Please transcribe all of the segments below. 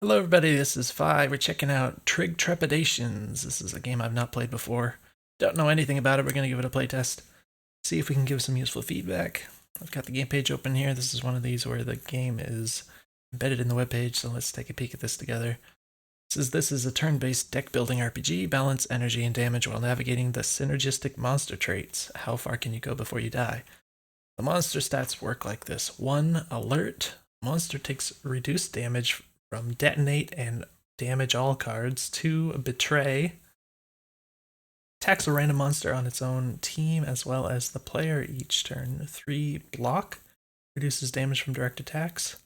Hello everybody, this is Fi. We're checking out Trigtrepidations. This is a game I've not played before. Don't know anything about it. We're going to give it a playtest. See if we can give some useful feedback. I've got the game page open here. This is one of these where the game is embedded in the web page, so let's take a peek at this together. This is a turn-based deck-building RPG. Balance, energy, and damage while navigating the synergistic monster traits. How far can you go before you die? The monster stats work like this. 1. Alert. Monster takes reduced damage from detonate and damage all cards. 2. Betray. Attacks a random monster on its own team as well as the player each turn. 3. Block. Reduces damage from direct attacks.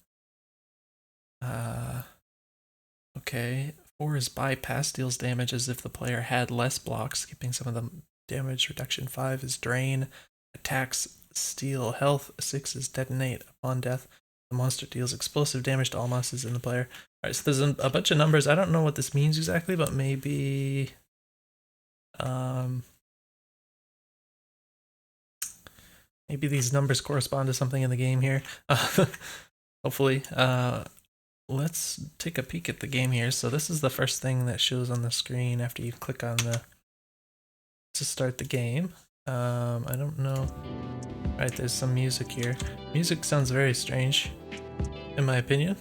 Okay. 4 is bypass. Deals damage as if the player had less blocks, skipping some of the damage reduction. 5 is drain. Attacks steal health. 6 is detonate. Upon death, the monster deals explosive damage to all monsters in the player. Alright, so there's a bunch of numbers. I don't know what this means exactly, but maybe... maybe these numbers correspond to something in the game here. Hopefully. Let's take a peek at the game here. So this is the first thing that shows on the screen after you click on the... to start the game. I don't know... Alright, there's some music here. Music sounds very strange, in my opinion.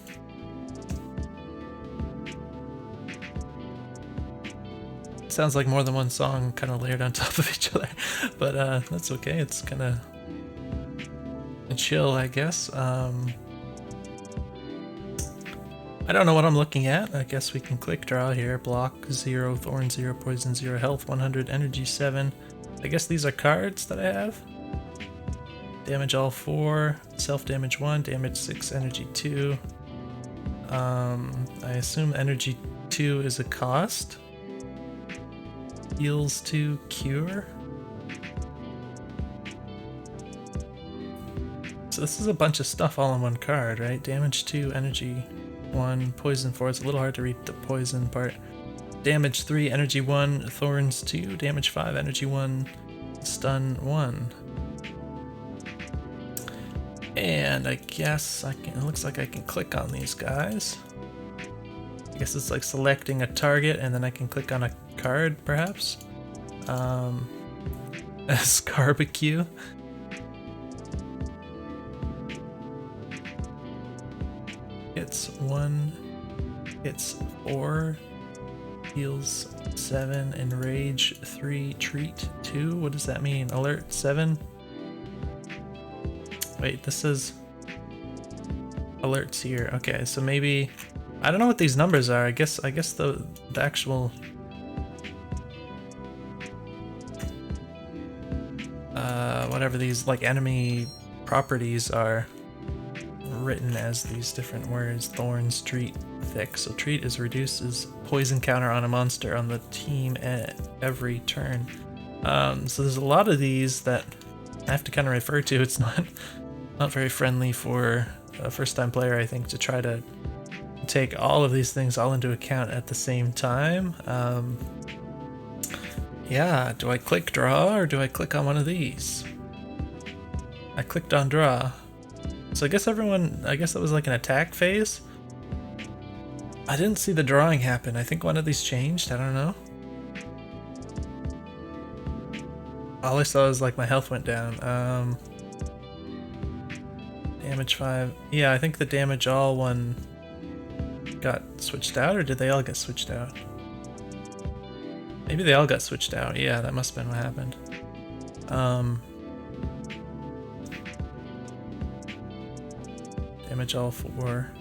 It sounds like more than one song kind of layered on top of each other, but that's okay. It's kind of chill, I guess. I don't know what I'm looking at. I guess we can click draw here. Block 0, thorn 0, poison 0, health 100, energy 7. I guess these are cards that I have. Damage all 4, self-damage 1, damage 6, energy 2. I assume energy 2 is a cost. Heals 2, cure. So this is a bunch of stuff all in one card, right? Damage 2, energy 1, poison 4. It's a little hard to read the poison part. Damage 3, energy 1, thorns 2, damage 5, energy 1, stun 1. And I guess I can, it looks like I can click on these guys. I guess it's like selecting a target and then I can click on a card, perhaps. Barbecue. Hits 1, hits 4, heals 7, enrage 3, treat 2. What does that mean? Alert 7. Wait, this is alerts here. Okay, so maybe I don't know what these numbers are. I guess the actual whatever these like enemy properties are written as these different words. Thorns, treat, thick. So treat reduces poison counter on a monster on the team at every turn. So there's a lot of these that I have to kind of refer to. It's not very friendly for a first-time player, I think, to try to take all of these things all into account at the same time. Yeah, do I click draw or do I click on one of these? I clicked on draw. So I guess that was like an attack phase. I didn't see the drawing happen. I think one of these changed, I don't know. All I saw was like my health went down. Damage 5. Yeah, I think the damage all one got switched out, or did they all get switched out? Maybe they all got switched out. Yeah, that must have been what happened. Damage all 4.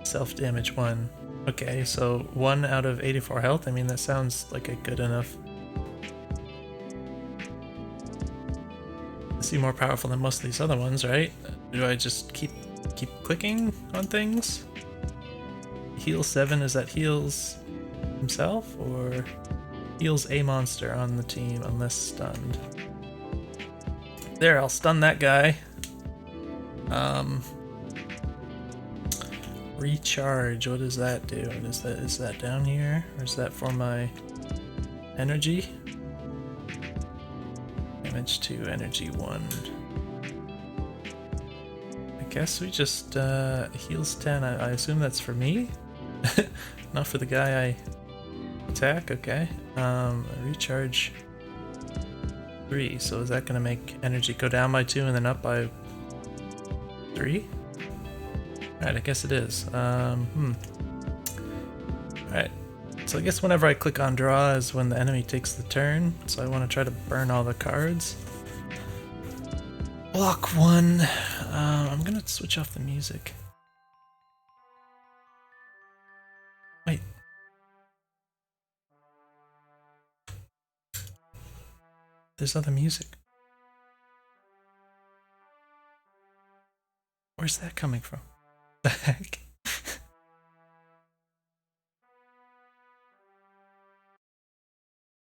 Self-damage 1. Okay, so 1 out of 84 health. I mean, that sounds like a good enough... Seem more powerful than most of these other ones, right? Do I just keep clicking on things? Heal 7, is that heals himself or heals a monster on the team unless stunned? There, I'll stun that guy. Recharge, what does that do? Is that down here? Or is that for my energy? Damage 2, energy 1. I guess we just heals 10. I assume that's for me, not for the guy I attack. Okay. Recharge 3. So is that gonna make energy go down by 2 and then up by 3? Alright, I guess it is. Alright. So I guess whenever I click on draw is when the enemy takes the turn. So I want to try to burn all the cards. Block 1. I'm gonna switch off the music. Wait. There's other music. Where's that coming from? The heck?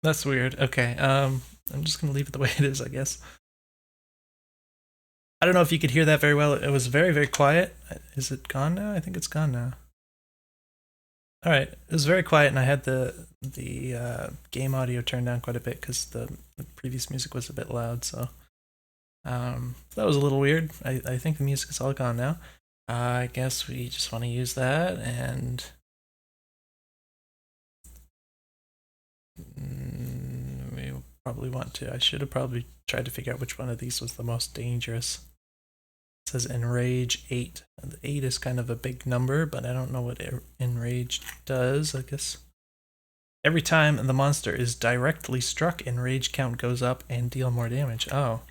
That's weird. Okay, I'm just gonna leave it the way it is, I guess. I don't know if you could hear that very well. It was very, very quiet. Is it gone now? I think it's gone now. Alright, it was very quiet and I had the game audio turned down quite a bit because the previous music was a bit loud, so that was a little weird. I think the music is all gone now. I guess we just want to use that, and we probably want to. I should have probably tried to figure out which one of these was the most dangerous. It says Enrage 8. The 8 is kind of a big number, but I don't know what Enrage does. I guess every time the monster is directly struck, Enrage count goes up and deal more damage. Oh.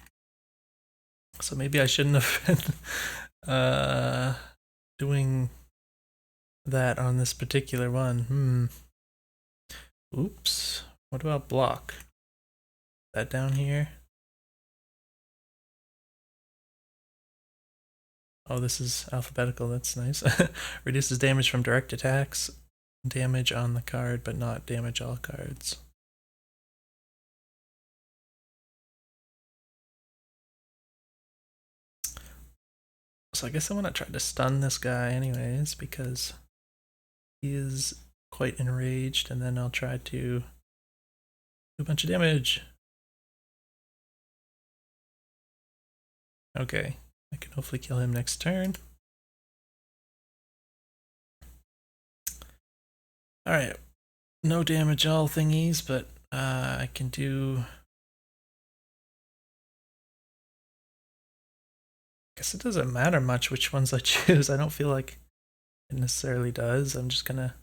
So maybe I shouldn't have been doing that on this particular one. Oops. What about block? That down here? Oh, this is alphabetical. That's nice. Reduces damage from direct attacks. Damage on the card, but not damage all cards. So I guess I want to try to stun this guy anyways, because he is quite enraged, and then I'll try to do a bunch of damage. Okay, I can hopefully kill him next turn. Alright, no damage all thingies, but I can do... I guess it doesn't matter much which ones I choose. I don't feel like it necessarily does. I'm just gonna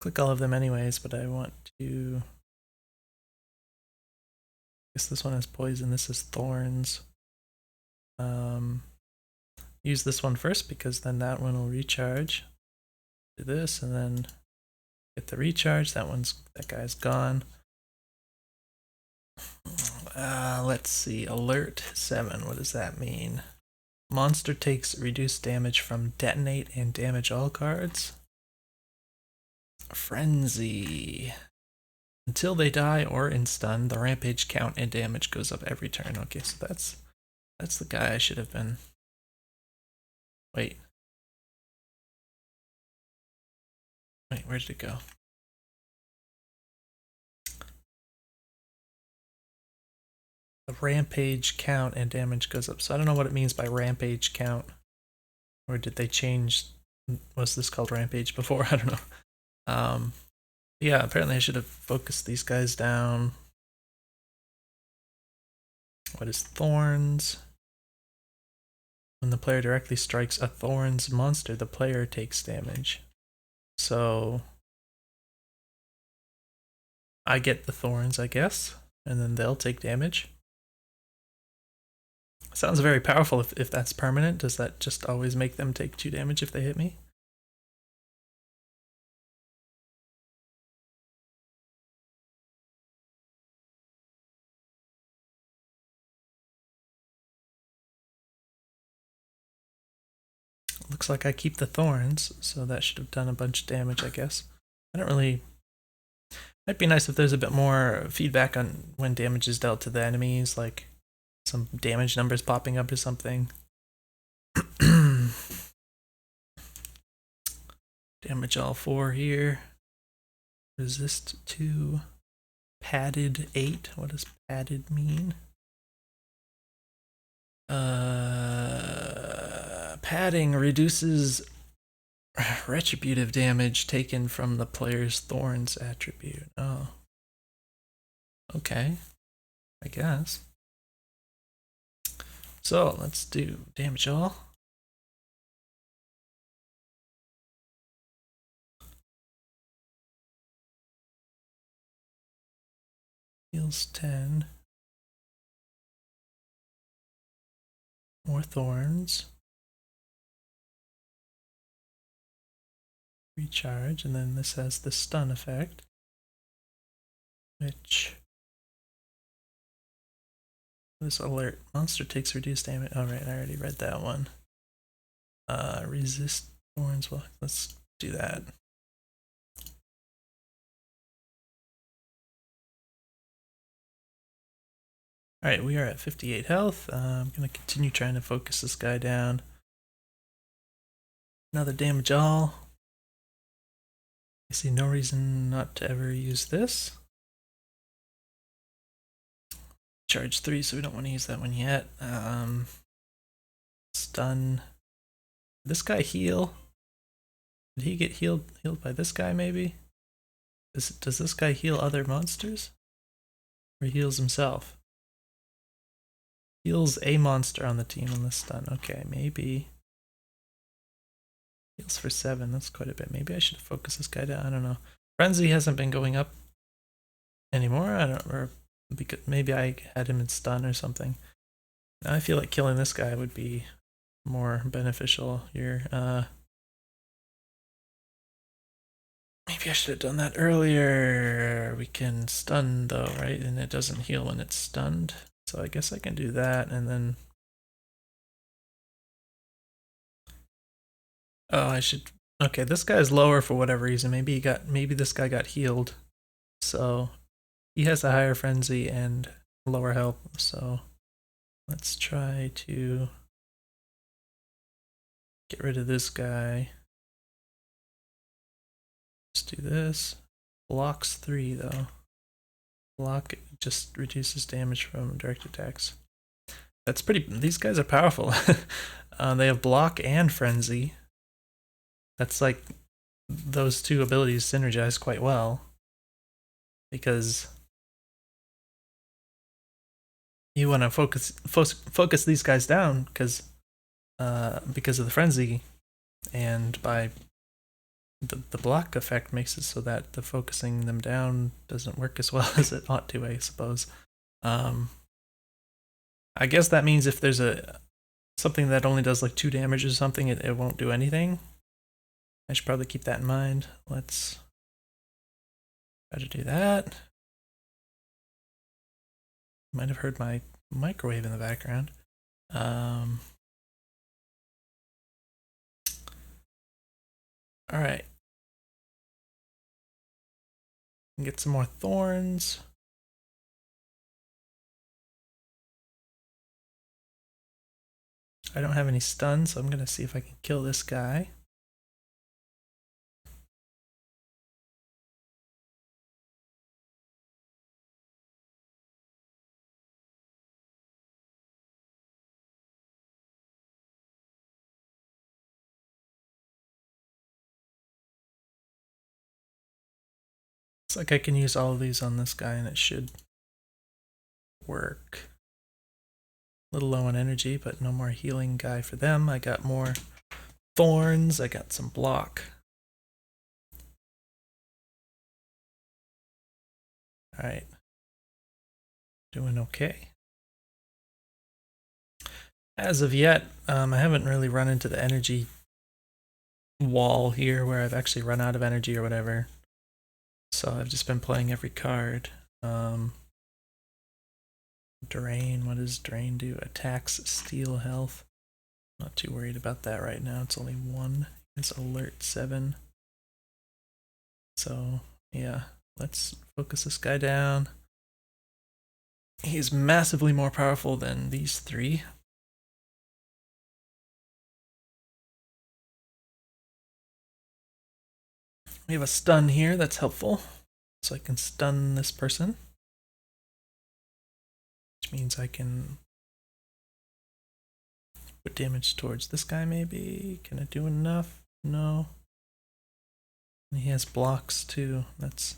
click all of them anyways, but I want to... I guess this one has poison, this is thorns. Use this one first because then that one will recharge. Do this and then get the recharge. That guy's gone. Let's see. Alert 7. What does that mean? Monster takes reduced damage from detonate and damage all cards. Frenzy. Until they die or in stun, the rampage count and damage goes up every turn. Okay, so that's the guy I should have been. Wait, where did it go? The rampage count and damage goes up. So I don't know what it means by rampage count. Or did they change? Was this called rampage before? I don't know. Yeah, apparently I should have focused these guys down. What is thorns? When the player directly strikes a thorns monster, the player takes damage. So I get the thorns, I guess, and then they'll take damage. Sounds very powerful if that's permanent. Does that just always make them take 2 damage if they hit me? Looks like I keep the thorns, so that should have done a bunch of damage, I guess. I don't really... Might be nice if there's a bit more feedback on when damage is dealt to the enemies, like some damage numbers popping up or something. Damage all 4 here. Resist 2. Padded 8. What does padded mean? Padding reduces retributive damage taken from the player's thorns attribute. Oh. Okay. I guess. So let's do damage all. Heals 10. More thorns. Recharge, and then this has the stun effect, which this alert. Monster takes reduced damage. Oh right, I already read that one. Resist thorns. Well, let's do that. Alright, we are at 58 health. I'm going to continue trying to focus this guy down. Another damage all. I see no reason not to ever use this. Charge 3, so we don't want to use that one yet. Stun. This guy heal. Did he get healed by this guy maybe? Does this guy heal other monsters? Or heals himself? Heals a monster on the team on the stun. Okay, maybe. Heals for 7, that's quite a bit. Maybe I should focus this guy down. I don't know. Frenzy hasn't been going up anymore. I don't, or because maybe I had him in stun or something. Now I feel like killing this guy would be more beneficial here. Maybe I should have done that earlier. We can stun though, right? And it doesn't heal when it's stunned. So I guess I can do that and then... Oh, I should... Okay, this guy's lower for whatever reason. Maybe this guy got healed. So he has a higher frenzy and lower health. So let's try to get rid of this guy. Let's do this. Blocks 3 though. Block just reduces damage from direct attacks. That's pretty... These guys are powerful. They have block and frenzy. That's like... Those two abilities synergize quite well. Because... You want to focus these guys down because of the frenzy. And by... The block effect makes it so that the focusing them down doesn't work as well as it ought to, I suppose. I guess that means if there's something that only does like 2 damage or something, it won't do anything. I should probably keep that in mind. Let's try to do that. You might have heard my microwave in the background. Alright. Get some more thorns. I don't have any stuns, so I'm going to see if I can kill this guy. Looks like I can use all of these on this guy and it should work. A little low on energy, but no more healing guy for them. I got more thorns, I got some block. Alright. Doing okay. As of yet, I haven't really run into the energy wall here where I've actually run out of energy or whatever. So I've just been playing every card. Drain, what does Drain do? Attacks, steal health. Not too worried about that right now. It's only 1. It's alert 7. So yeah, let's focus this guy down. He's massively more powerful than these 3. We have a stun here, that's helpful. So I can stun this person. Which means I can Put damage towards this guy maybe. Can it do enough? No. And he has blocks too. That's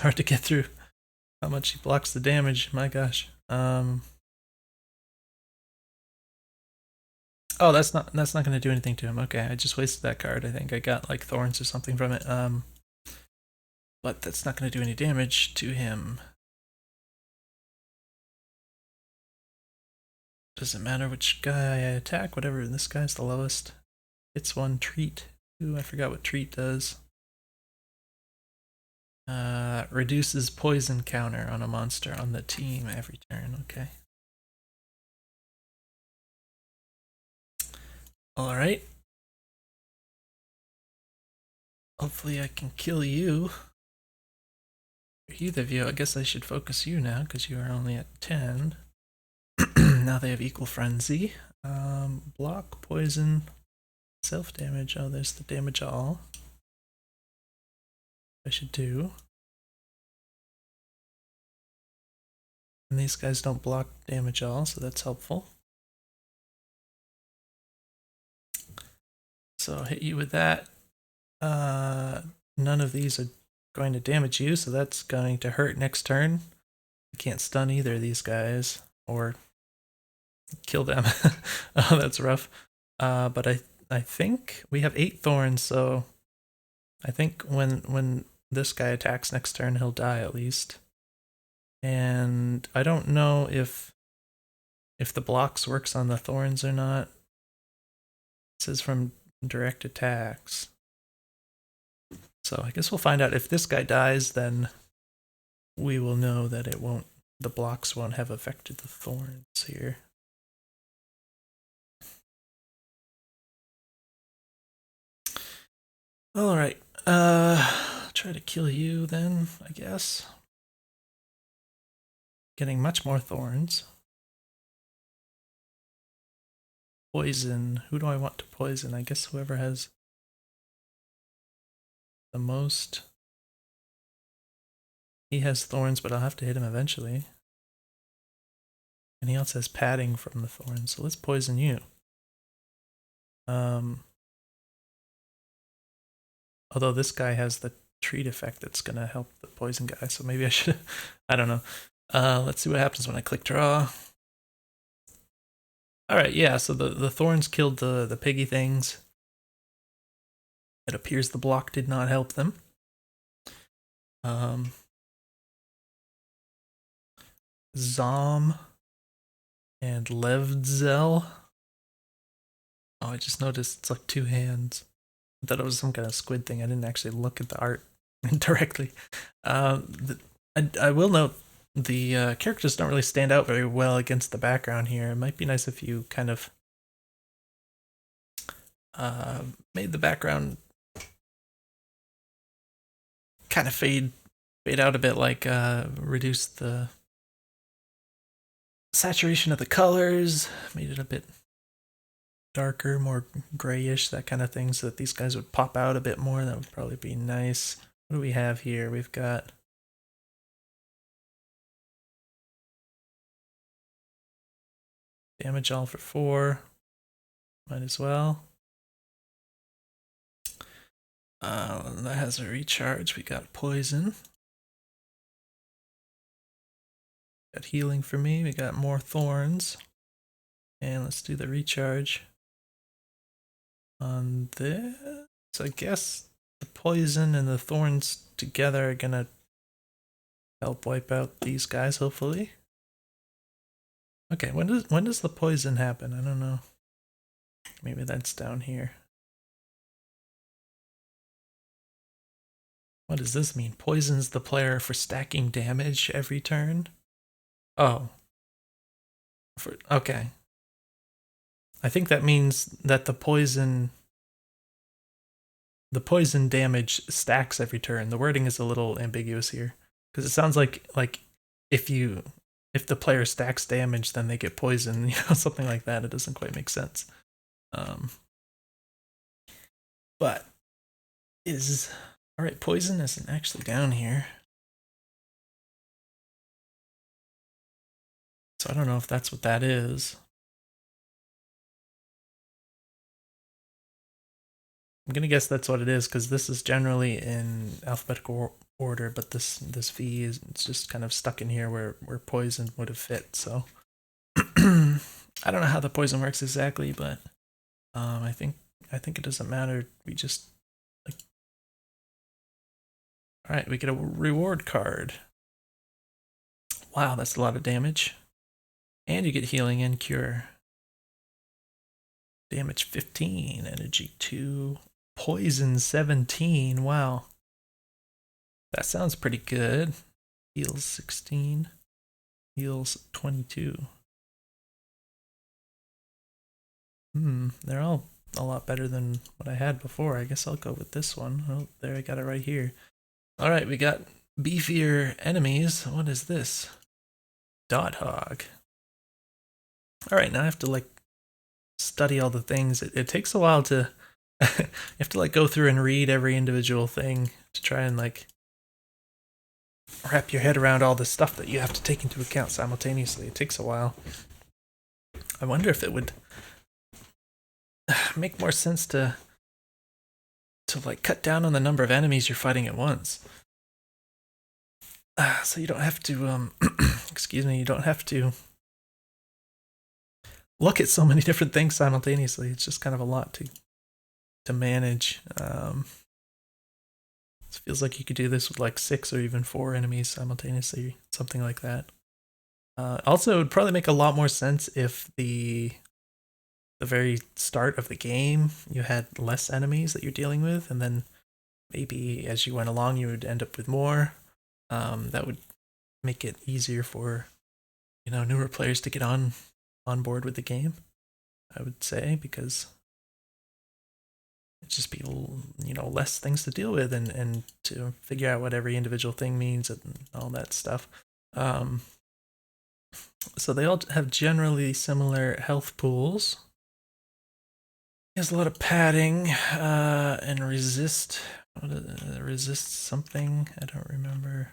hard to get through. How much he blocks the damage, my gosh. Oh, that's not gonna do anything to him. Okay, I just wasted that card. I think I got like thorns or something from it. But that's not gonna do any damage to him. Doesn't matter which guy I attack, whatever. This guy's the lowest. It's one treat. Ooh, I forgot what treat does. Reduces poison counter on a monster on the team every turn. Okay. Alright. Hopefully I can kill you. Either of you, I guess I should focus you now because you are only at 10. Now they have equal frenzy. Block, poison, self-damage. Oh, there's the damage all. I should do. And these guys don't block damage all, so that's helpful. So I'll hit you with that. None of these are going to damage you, so that's going to hurt next turn. I can't stun either of these guys or kill them. Oh, that's rough. But I think we have 8 thorns, so I think when this guy attacks next turn, he'll die at least. And I don't know if the blocks works on the thorns or not. It says from direct attacks. So I guess we'll find out. If this guy dies, then we will know that it won't. The blocks won't have affected the thorns here. All right. Try to kill you then, I guess. Getting much more thorns. Poison. Who do I want to poison? I guess whoever has the most. He has thorns, but I'll have to hit him eventually. And he also has padding from the thorns, so let's poison you. Although this guy has the treat effect that's gonna help the poison guy, so maybe I should. I don't know. Let's see what happens when I click draw. Alright, yeah, so the thorns killed the piggy things. It appears the block did not help them. Zom and Levdzel. Oh, I just noticed it's like 2 hands. I thought it was some kind of squid thing. I didn't actually look at the art directly. I will note the characters don't really stand out very well against the background here. It might be nice if you kind of made the background kind of fade out a bit, like reduce the saturation of the colors, made it a bit darker, more grayish, that kind of thing, so that these guys would pop out a bit more. That would probably be nice. What do we have here? We've got damage all for 4. Might as well. That has a recharge. We got poison. Got healing for me. We got more thorns. And let's do the recharge on this. So I guess the poison and the thorns together are gonna help wipe out these guys, hopefully. Okay, when does the poison happen? I don't know. Maybe that's down here. What does this mean? Poisons the player for stacking damage every turn? Oh. Okay. I think that means that the poison damage stacks every turn. The wording is a little ambiguous here, because it sounds like if the player stacks damage, then they get poisoned, you know, something like that. It doesn't quite make sense. But Alright, poison isn't actually down here. So I don't know if that's what that is. I'm gonna guess that's what it is, because this is generally in alphabetical order, but this V is it's just kind of stuck in here where poison would have fit, so I don't know how the poison works exactly, but I think it doesn't matter. We just like, all right, we get a reward card. Wow, that's a lot of damage, and you get healing and cure. Damage 15, energy 2, poison 17. Wow, that sounds pretty good. Heals 16, heals 22. They're all a lot better than what I had before. I guess I'll go with this one. Oh, there, I got it right here. All right, we got beefier enemies. What is this? Dot hog. All right, now I have to like study all the things. It takes a while to you have to like go through and read every individual thing to try and like wrap your head around all the stuff that you have to take into account simultaneously. It takes a while. I wonder if it would make more sense to like cut down on the number of enemies you're fighting at once. So you don't have to excuse me, you don't have to look at so many different things simultaneously. It's just kind of a lot to manage. It feels like you could do this with like 6 or even 4 enemies simultaneously, something like that. Also, it would probably make a lot more sense if the very start of the game you had less enemies that you're dealing with, and then maybe as you went along you would end up with more. That would make it easier for newer players to get on board with the game, I would say, because it's just be less things to deal with and to figure out what every individual thing means and all that stuff. So they all have generally similar health pools. He has a lot of padding and resist. Resist something. I don't remember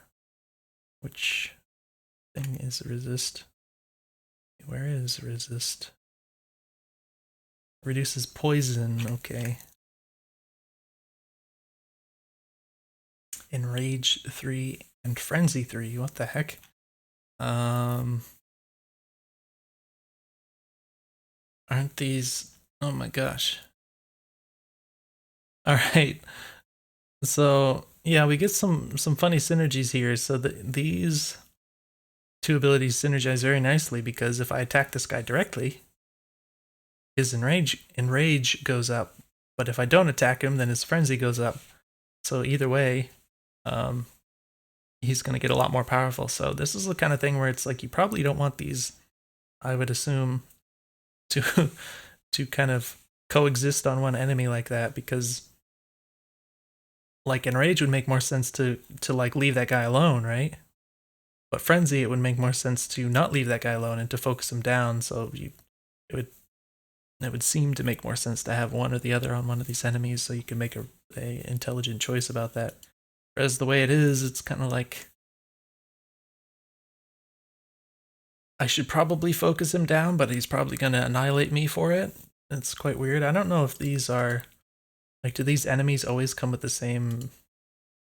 which thing is resist. Where is resist? Reduces poison. Okay. Enrage 3 and Frenzy 3. What the heck? Aren't these... Oh my gosh. Alright. So, yeah, we get some funny synergies here. So these two abilities synergize very nicely, because if I attack this guy directly, his enrage goes up. But if I don't attack him, then his frenzy goes up. So either way, he's going to get a lot more powerful. So this is the kind of thing where it's like you probably don't want these, I would assume, to to kind of coexist on one enemy like that, because like enrage would make more sense to like leave that guy alone, right? But frenzy, it would make more sense to not leave that guy alone and to focus him down. So it would seem to make more sense to have one or the other on one of these enemies, so you can make a intelligent choice about that. Whereas the way it is, it's kind of like I should probably focus him down, but he's probably going to annihilate me for it. It's quite weird. I don't know if these are like, do these enemies always come with the same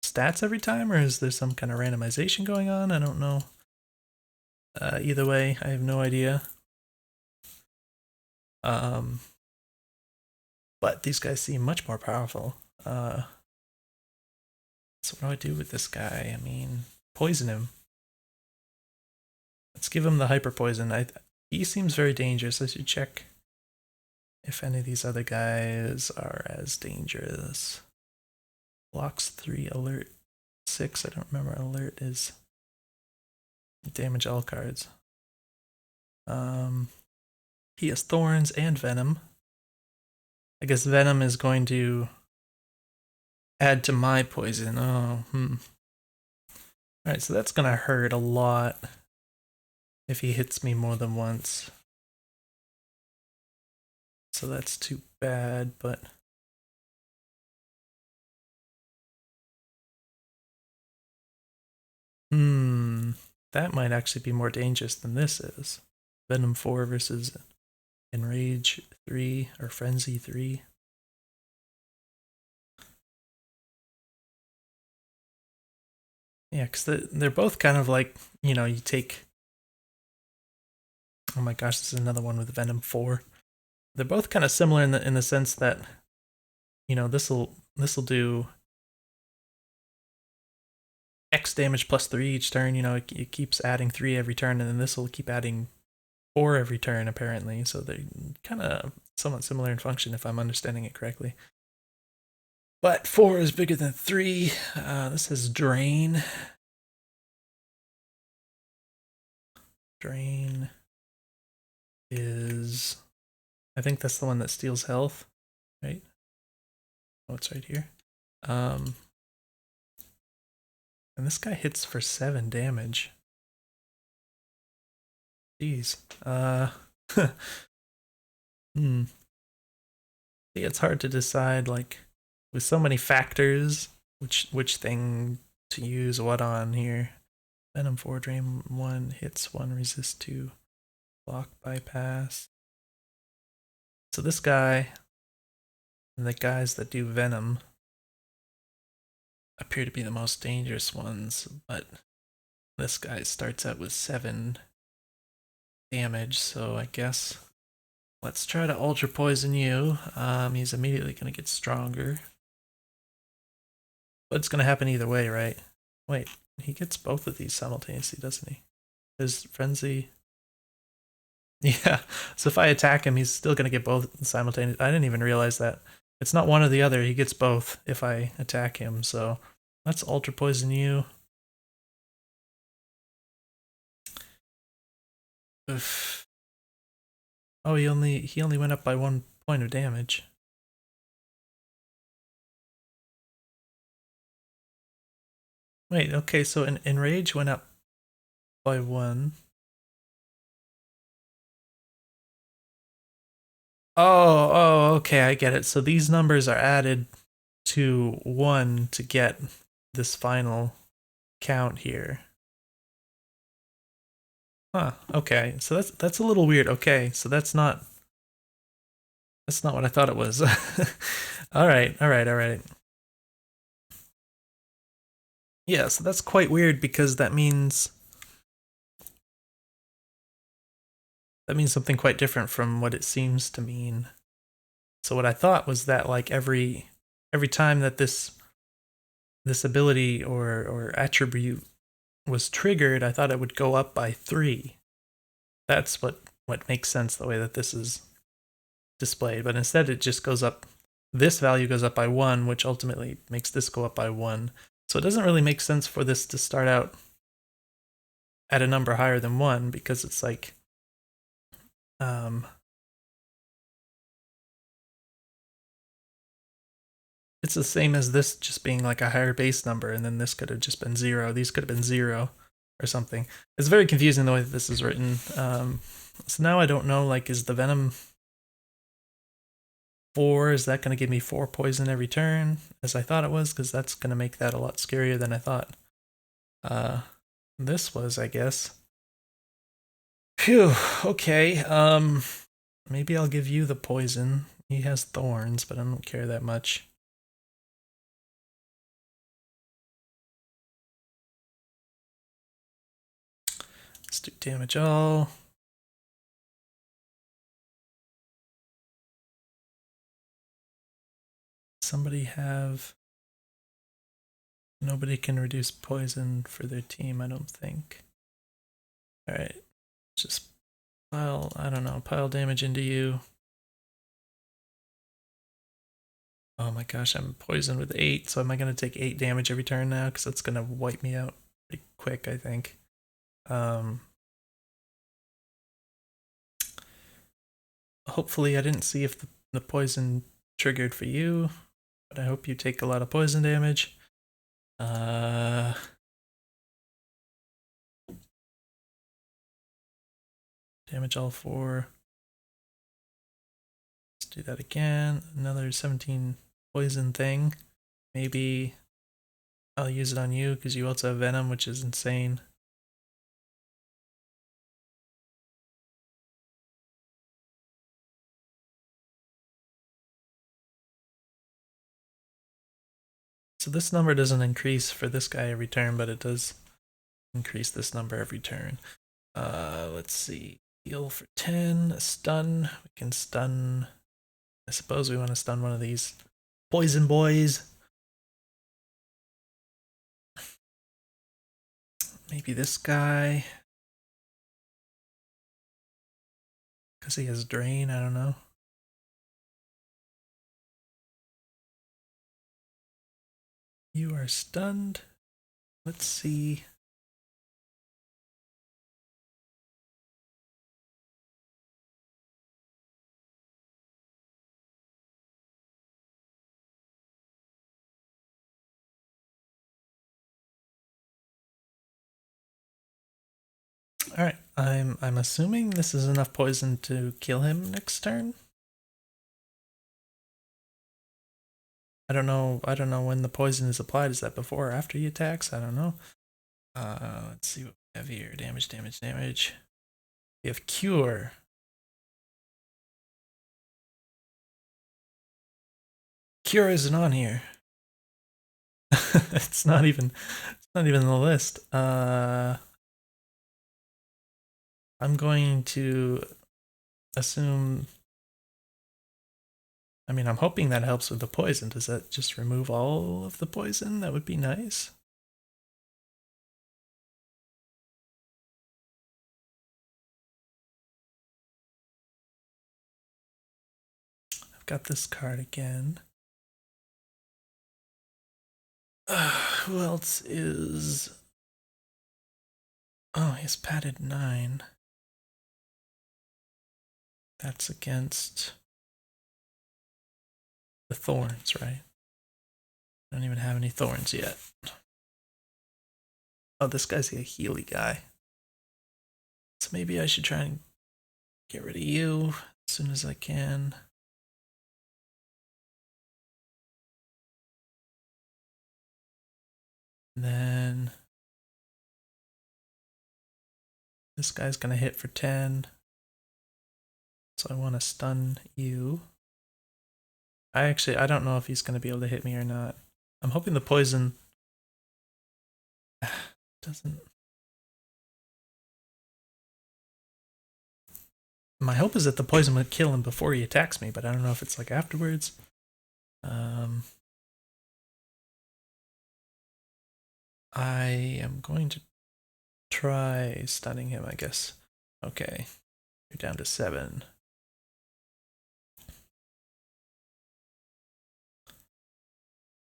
stats every time, or is there some kind of randomization going on? I don't know. Either way, I have no idea. But these guys seem much more powerful. So what do I do with this guy? I mean, poison him. Let's give him the hyper poison. He seems very dangerous. I should check if any of these other guys are as dangerous. Blocks 3, alert 6. I don't remember alert is. Damage all cards. He has thorns and venom. I guess venom is going to add to my poison. Oh, Alright, so that's gonna hurt a lot if he hits me more than once. So that's too bad, but That might actually be more dangerous than this is. Venom 4 versus Enrage 3 or Frenzy 3. Yeah, because they're both kind of like, you know, you take. Oh my gosh, this is another one with Venom 4. They're both kind of similar in the sense that, you know, this'll do X damage plus 3 each turn. You know, it keeps adding 3 every turn, and then this will keep adding 4 every turn, apparently. So they're kind of somewhat similar in function, if I'm understanding it correctly. But 4 is bigger than 3. This is Drain. Drain is... I think that's the one that steals health, right? Oh, it's right here. And this guy hits for 7 damage. Jeez. Hmm. It's hard to decide, like, with so many factors, which thing to use what on here. Venom 4, Drain 1, hits 1, resist 2, block, bypass. So this guy and the guys that do Venom appear to be the most dangerous ones, but this guy starts out with 7 damage, so I guess let's try to Ultra Poison you. He's immediately going to get stronger. But it's going to happen either way, right? Wait, he gets both of these simultaneously, doesn't he? His Frenzy... Yeah, so if I attack him, he's still going to get both simultaneously. I didn't even realize that. It's not one or the other, he gets both if I attack him, so let's Ultra Poison you. Oof. Oh, he only went up by 1 point of damage. Wait, okay, so Enrage went up by 1. Oh, okay, I get it. So these numbers are added to 1 to get this final count here. Huh, okay. So that's a little weird. Okay, so that's not what I thought it was. All right, all right, all right. Yeah, so that's quite weird because that means something quite different from what it seems to mean. So what I thought was that like every time that this ability or attribute was triggered, I thought it would go up by 3. That's what makes sense the way that this is displayed, but instead it just goes up. This value goes up by 1, which ultimately makes this go up by 1. So it doesn't really make sense for this to start out at a number higher than 1 because it's like it's the same as this just being like a higher base number, and then this could have just been 0. These could have been 0 or something. It's very confusing the way that this is written. So now I don't know, like, is the Venom 4, is that going to give me 4 poison every turn, as I thought it was? Because that's going to make that a lot scarier than I thought this was, I guess. Phew, okay. Maybe I'll give you the poison. He has thorns, but I don't care that much. Let's do damage all. Somebody have... Nobody can reduce poison for their team, I don't think. Alright, just pile, I don't know, pile damage into you. Oh my gosh, I'm poisoned with 8, so am I going to take 8 damage every turn now? Because that's going to wipe me out pretty quick, I think. Hopefully I didn't see if the poison triggered for you, but I hope you take a lot of poison damage. Damage all 4. Let's do that again. Another 17 poison thing. Maybe I'll use it on you because you also have venom, which is insane. So this number doesn't increase for this guy every turn, but it does increase this number every turn. Let's see. Heal for 10, stun. We can stun. I suppose we want to stun one of these poison boys. Maybe this guy. Because he has drain, I don't know. You are stunned. Let's see. All right, I'm assuming this is enough poison to kill him next turn. I don't know when the poison is applied. Is that before or after he attacks? I don't know. Let's see what we have here. Damage, damage, damage. We have cure. Cure isn't on here. It's not even on the list. I'm going to assume. I mean, I'm hoping that helps with the poison. Does that just remove all of the poison? That would be nice. I've got this card again. Who else is... Oh, he's padded 9. That's against the thorns, right? I don't even have any thorns yet. Oh, this guy's a Healy guy. So maybe I should try and get rid of you as soon as I can. And then this guy's gonna hit for 10. So I want to stun you. I don't know if he's gonna be able to hit me or not. I'm hoping the poison doesn't... My hope is that the poison would kill him before he attacks me, but I don't know if it's like afterwards. I am going to try stunning him, I guess. Okay, you're down to 7.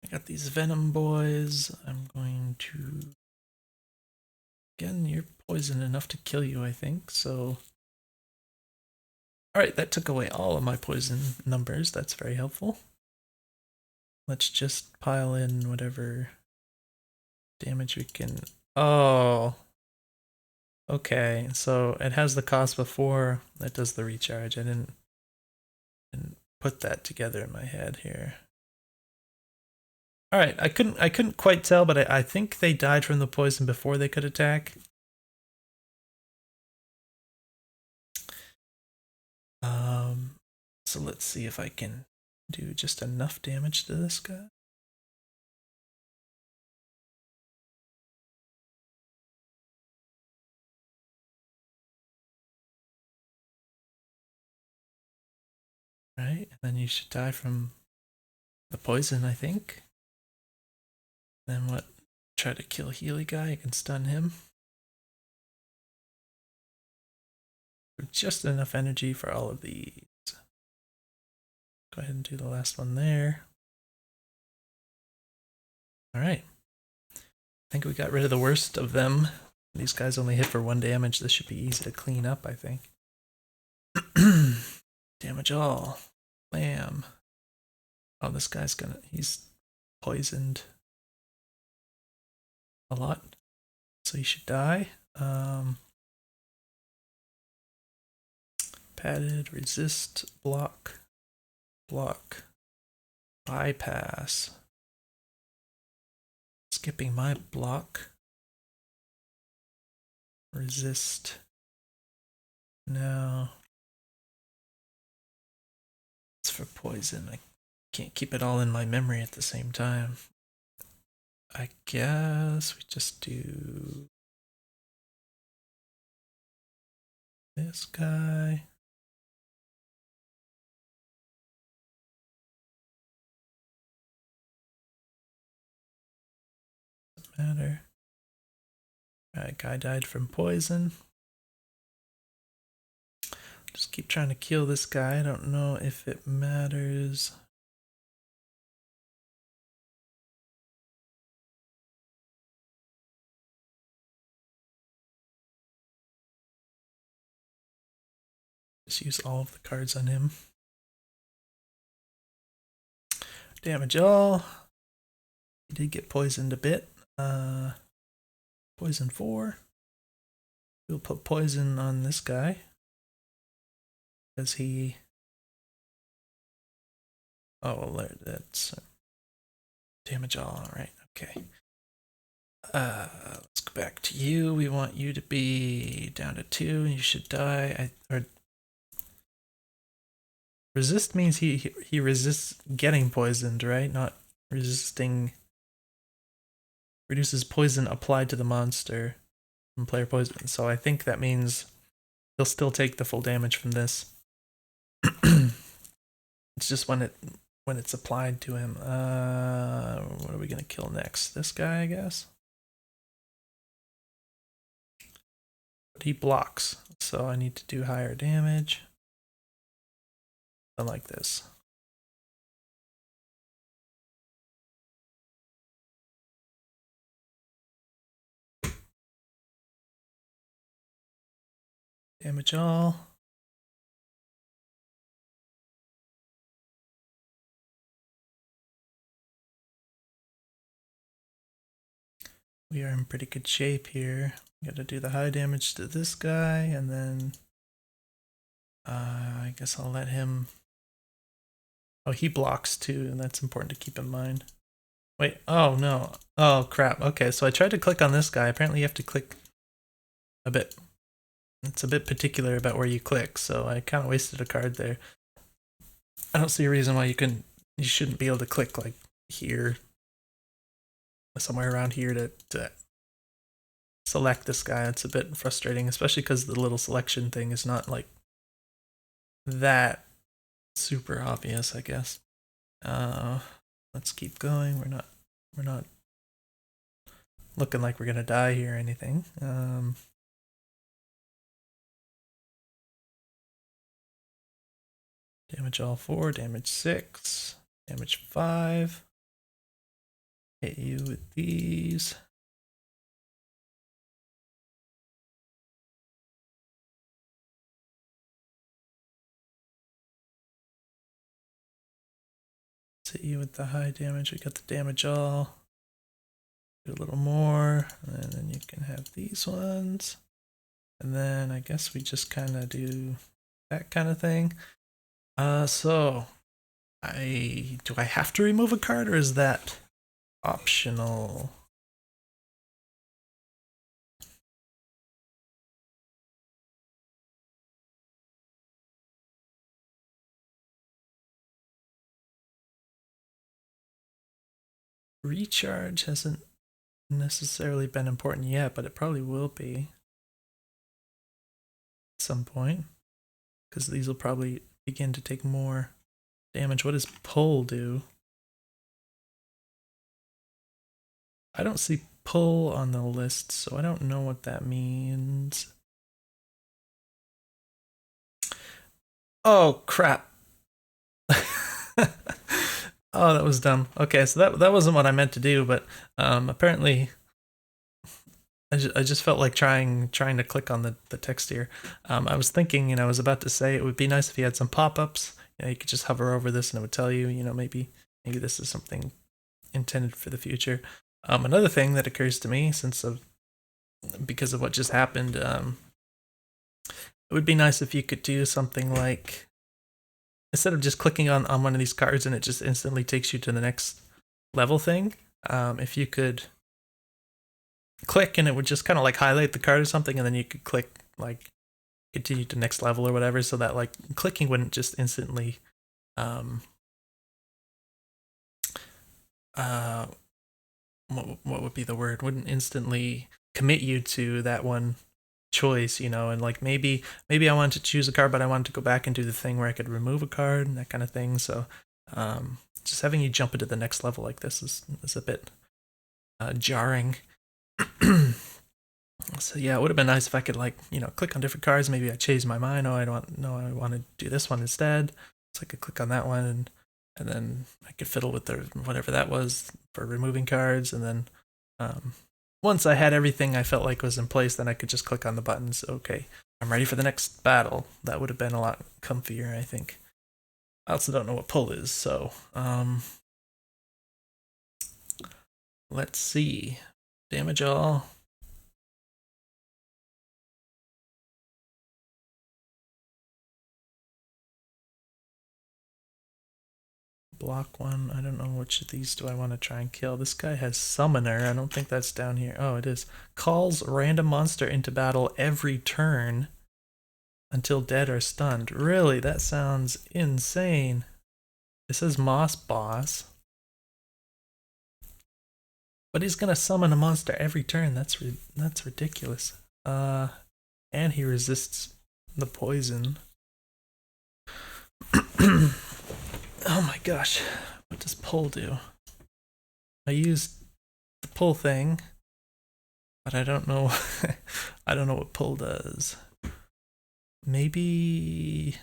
I got these venom boys. I'm going to... Again, you're poison enough to kill you, I think, so... Alright, that took away all of my poison numbers. That's very helpful. Let's just pile in whatever damage we can... Oh! Okay, so it has the cost before it does the recharge. I didn't put that together in my head here. Alright, I couldn't quite tell, but I think they died from the poison before they could attack. So let's see if I can do just enough damage to this guy. Right, and then you should die from the poison, I think. Then what? Try to kill Healy guy, you can stun him. Just enough energy for all of these. Go ahead and do the last one there. Alright. I think we got rid of the worst of them. These guys only hit for 1 damage. This should be easy to clean up, I think. Damage all. Blam. Oh, this guy's he's poisoned a lot. So he should die. Padded, resist, block, bypass. skipping my block. Resist. No. It's for poison. I can't keep it all in my memory at the same time. I guess we just do this guy. Doesn't matter. That guy died from poison. Just keep trying to kill this guy. I don't know if it matters. Just use all of the cards on him. Damage all. He did get poisoned a bit. Poison 4. We'll put poison on this guy. Because he... Oh, well, that's... Damage all, alright, okay. Let's go back to you. We want you to be down to 2, and you should die. Resist means he resists getting poisoned, right? Not resisting... Reduces poison applied to the monster from player poison. So I think that means he'll still take the full damage from this. It's just when it's applied to him. What are we gonna kill next? This guy, I guess. But he blocks, so I need to do higher damage. Like this. Damage all. We are in pretty good shape here. Gotta do the high damage to this guy, and then I guess I'll let him... Oh, he blocks too, and that's important to keep in mind. Wait, oh no. Oh crap, okay, so I tried to click on this guy. Apparently you have to click a bit. It's a bit particular about where you click, so I kind of wasted a card there. I don't see a reason why you shouldn't be able to click like here, somewhere around here to select this guy. It's a bit frustrating, especially because the little selection thing is not like that super obvious, I guess. Let's keep going. We're not looking like we're gonna die here or anything. Damage all 4, damage 6, damage 5. Hit you with these. Let's hit you with the high damage. We got the damage all. Do a little more, and then you can have these ones. And then I guess we just kind of do that kind of thing. So do I have to remove a card, or is that optional? Recharge hasn't necessarily been important yet, but it probably will be at some point, because these will probably begin to take more damage. What does pull do? I don't see pull on the list, so I don't know what that means. Oh crap. Oh, that was dumb. Okay, so that wasn't what I meant to do, but apparently I just felt like trying to click on the text here. I was thinking, I was about to say it would be nice if you had some pop-ups. You could just hover over this and it would tell you, maybe this is something intended for the future. Another thing that occurs to me, because of what just happened, it would be nice if you could do something like, instead of just clicking on one of these cards and it just instantly takes you to the next level thing, if you could click and it would just kind of like highlight the card or something, and then you could click like continue to next level or whatever, so that like clicking wouldn't just instantly um uh what would be the word, wouldn't instantly commit you to that one choice, you know. And like maybe I wanted to choose a card, but I wanted to go back and do the thing where I could remove a card and that kind of thing. So just having you jump into the next level like this is a bit jarring. So yeah, it would have been nice if I could like, you know, click on different cards. Maybe I changed my mind. Oh, I don't no, I want to do this one instead. So I could click on that one, and then I could fiddle with the whatever that was for removing cards, and then once I had everything I felt like was in place, then I could just click on the buttons. Okay, I'm ready for the next battle. That would have been a lot comfier, I think. I also don't know what pull is, so let's see. Damage all. Block one. I don't know which of these do I want to try and kill. This guy has Summoner. I don't think that's down here. Oh, it is. Calls random monster into battle every turn until dead or stunned. Really? That sounds insane. It says Moss Boss. But he's gonna summon a monster every turn. That's ridiculous. And he resists the poison. Oh my gosh. What does pull do? I used the pull thing, but I don't know. I don't know what pull does. Maybe.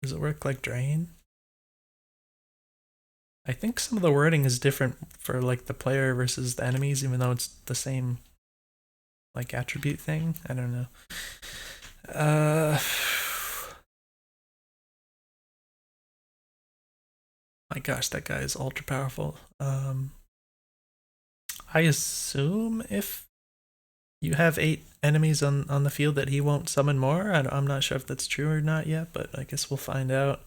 Does it work like drain? I think some of the wording is different for like the player versus the enemies, even though it's the same like attribute thing. I don't know. My gosh, that guy is ultra powerful. I assume if you have 8 enemies on the field that he won't summon more. I'm not sure if that's true or not yet, but I guess we'll find out.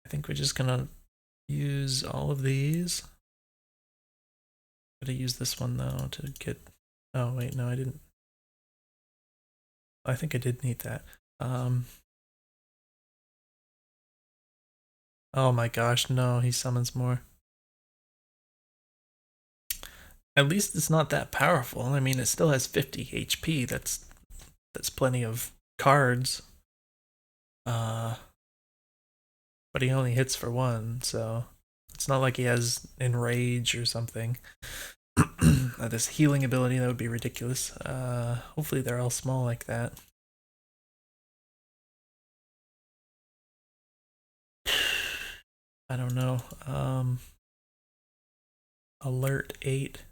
I think we're just gonna use all of these. Gotta use this one though to get. Oh wait, no, I didn't. I think I did need that. Oh my gosh, no, he summons more. At least it's not that powerful. I mean, it still has 50 HP. That's plenty of cards. But he only hits for 1, so it's not like he has enrage or something. This healing ability, that would be ridiculous. Hopefully they're all small like that. I don't know. Alert 8.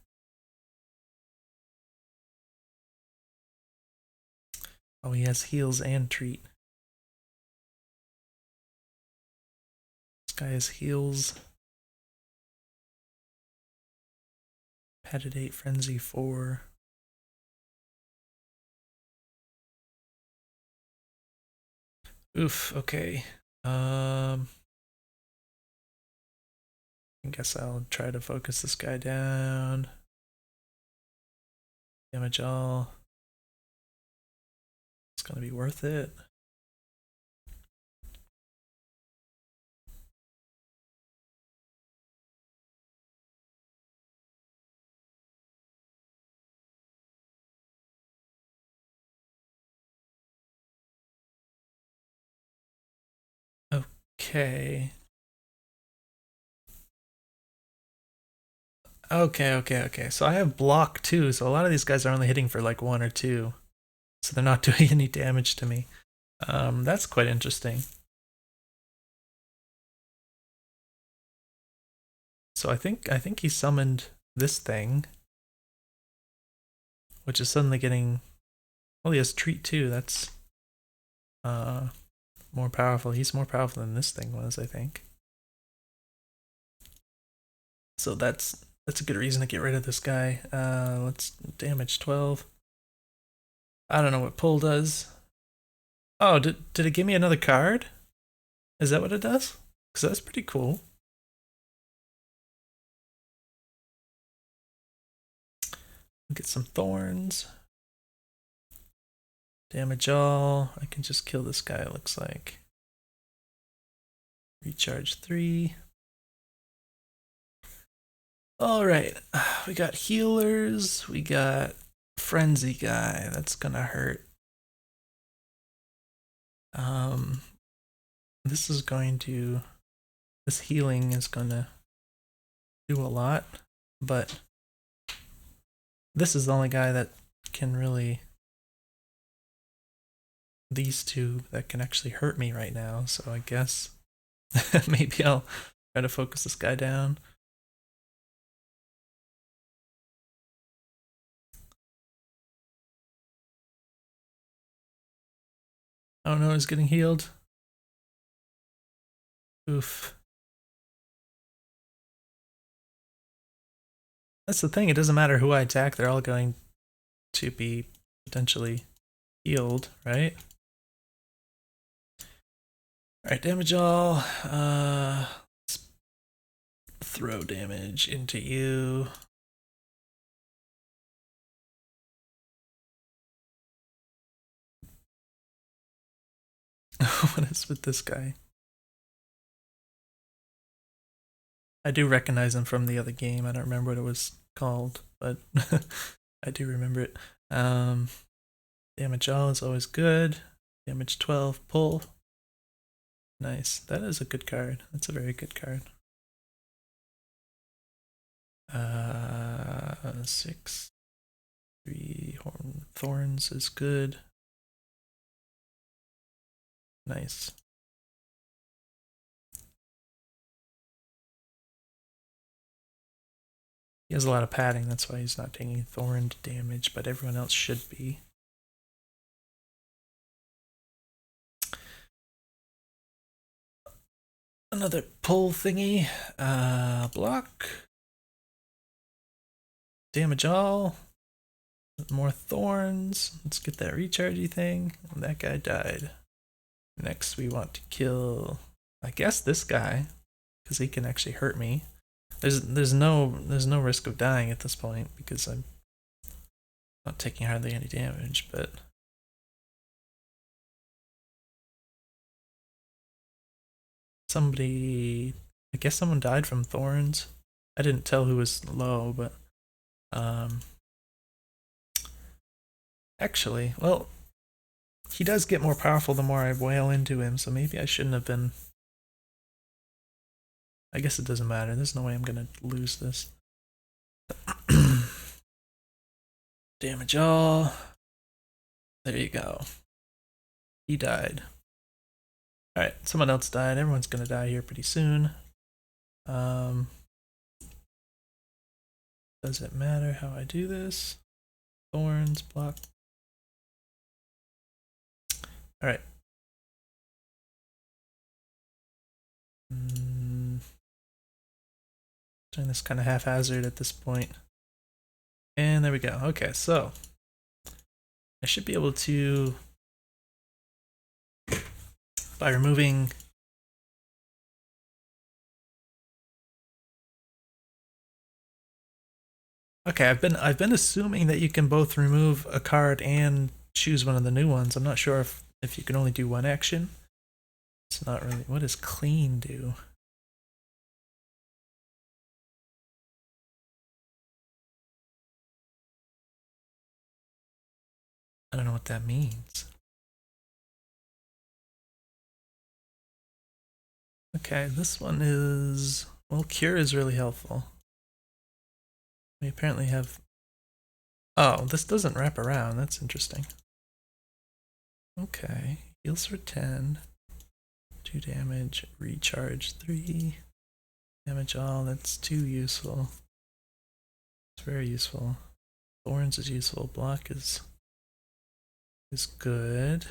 Oh, he has heals and treat. This guy has heals. Padded 8, Frenzy 4. Oof, okay. I guess I'll try to focus this guy down. Damage all. It's gonna be worth it. Okay. Okay. So I have block 2, so a lot of these guys are only hitting for like 1 or 2. So they're not doing any damage to me. That's quite interesting. So I think he summoned this thing, which is suddenly getting. Well, he has treat too. That's more powerful. He's more powerful than this thing was, I think. So that's a good reason to get rid of this guy. Let's damage 12. I don't know what pull does. Oh, did it give me another card? Is that what it does? Because that's pretty cool. Get some thorns. Damage all. I can just kill this guy, it looks like. Recharge 3. Alright, we got healers. We got frenzy guy. That's gonna hurt. This is going to... This healing is gonna do a lot, but this is the only guy that can really... These two that can actually hurt me right now, so I guess maybe I'll try to focus this guy down. Oh no, he's getting healed. Oof. That's the thing, it doesn't matter who I attack, they're all going to be potentially healed, right? Alright, damage all. Let's throw damage into you. What is with this guy? I do recognize him from the other game. I don't remember what it was called, but I do remember it. Damage all is always good. Damage 12, pull. Nice. That is a good card. That's a very good card. 6. 3 thorns is good. Nice. He has a lot of padding, that's why he's not taking thorn damage, but everyone else should be. Another pull thingy. Block. Damage all. More thorns. Let's get that rechargey thing. And that guy died. Next we want to kill, I guess, this guy, because he can actually hurt me. There's no risk of dying at this point because I'm not taking hardly any damage, but somebody, I guess someone died from thorns. I didn't tell who was low, but actually, well, he does get more powerful the more I wail into him, so maybe I shouldn't have been. I guess it doesn't matter. There's no way I'm gonna lose this. Damage all. There you go. He died. Alright, someone else died. Everyone's gonna die here pretty soon. Does it matter how I do this? Thorns, block. Alright. Doing this kind of haphazard at this point. And there we go. Okay, so I should be able to, by removing okay, I've been assuming that you can both remove a card and choose one of the new ones. I'm not sure if you can only do one action. It's not really. What does clean do? I don't know what that means. Okay, this one is, well, cure is really helpful. We apparently have, oh, this doesn't wrap around. That's interesting. Okay, heals for 10, 2 damage, recharge 3, damage all. That's too useful. It's very useful. Thorns is useful. Block is good.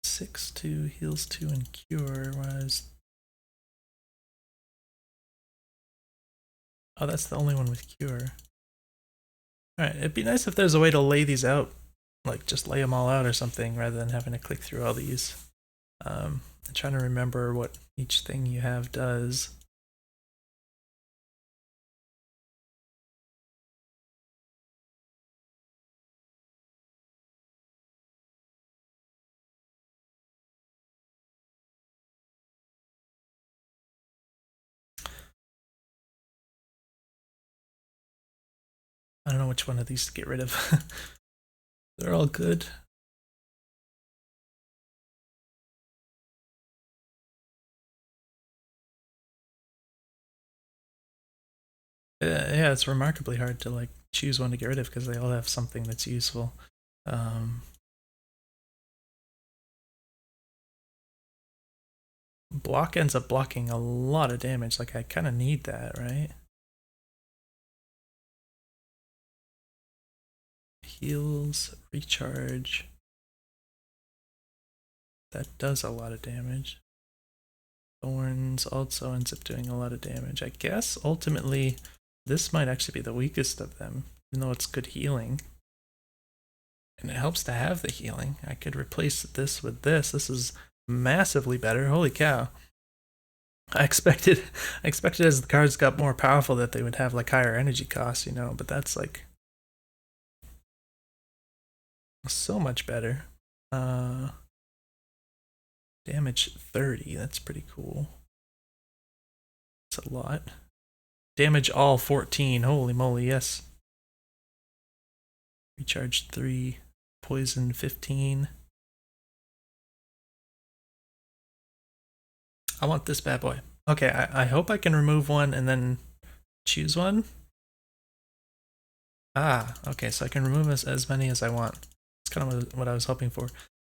6-2 heals 2 and cure. Whereas, oh, that's the only one with cure. Alright, it'd be nice if there's a way to lay these out, like just lay them all out or something, rather than having to click through all these. I'm trying to remember what each thing you have does. I don't know which one of these to get rid of. They're all good. Yeah, it's remarkably hard to like choose one to get rid of because they all have something that's useful. Block ends up blocking a lot of damage. Like I kind of need that, right? Heals, recharge. That does a lot of damage. Thorns also ends up doing a lot of damage. I guess ultimately this might actually be the weakest of them, even though it's good healing. And it helps to have the healing. I could replace this with this. This is massively better. Holy cow. I expected as the cards got more powerful that they would have like higher energy costs, you know, but that's like so much better. Damage 30, that's pretty cool. That's a lot. Damage all 14, holy moly, yes. Recharge 3, poison 15. I want this bad boy. Okay, I hope I can remove one and then choose one. Ah, okay, so I can remove as many as I want. It's kind of what I was hoping for.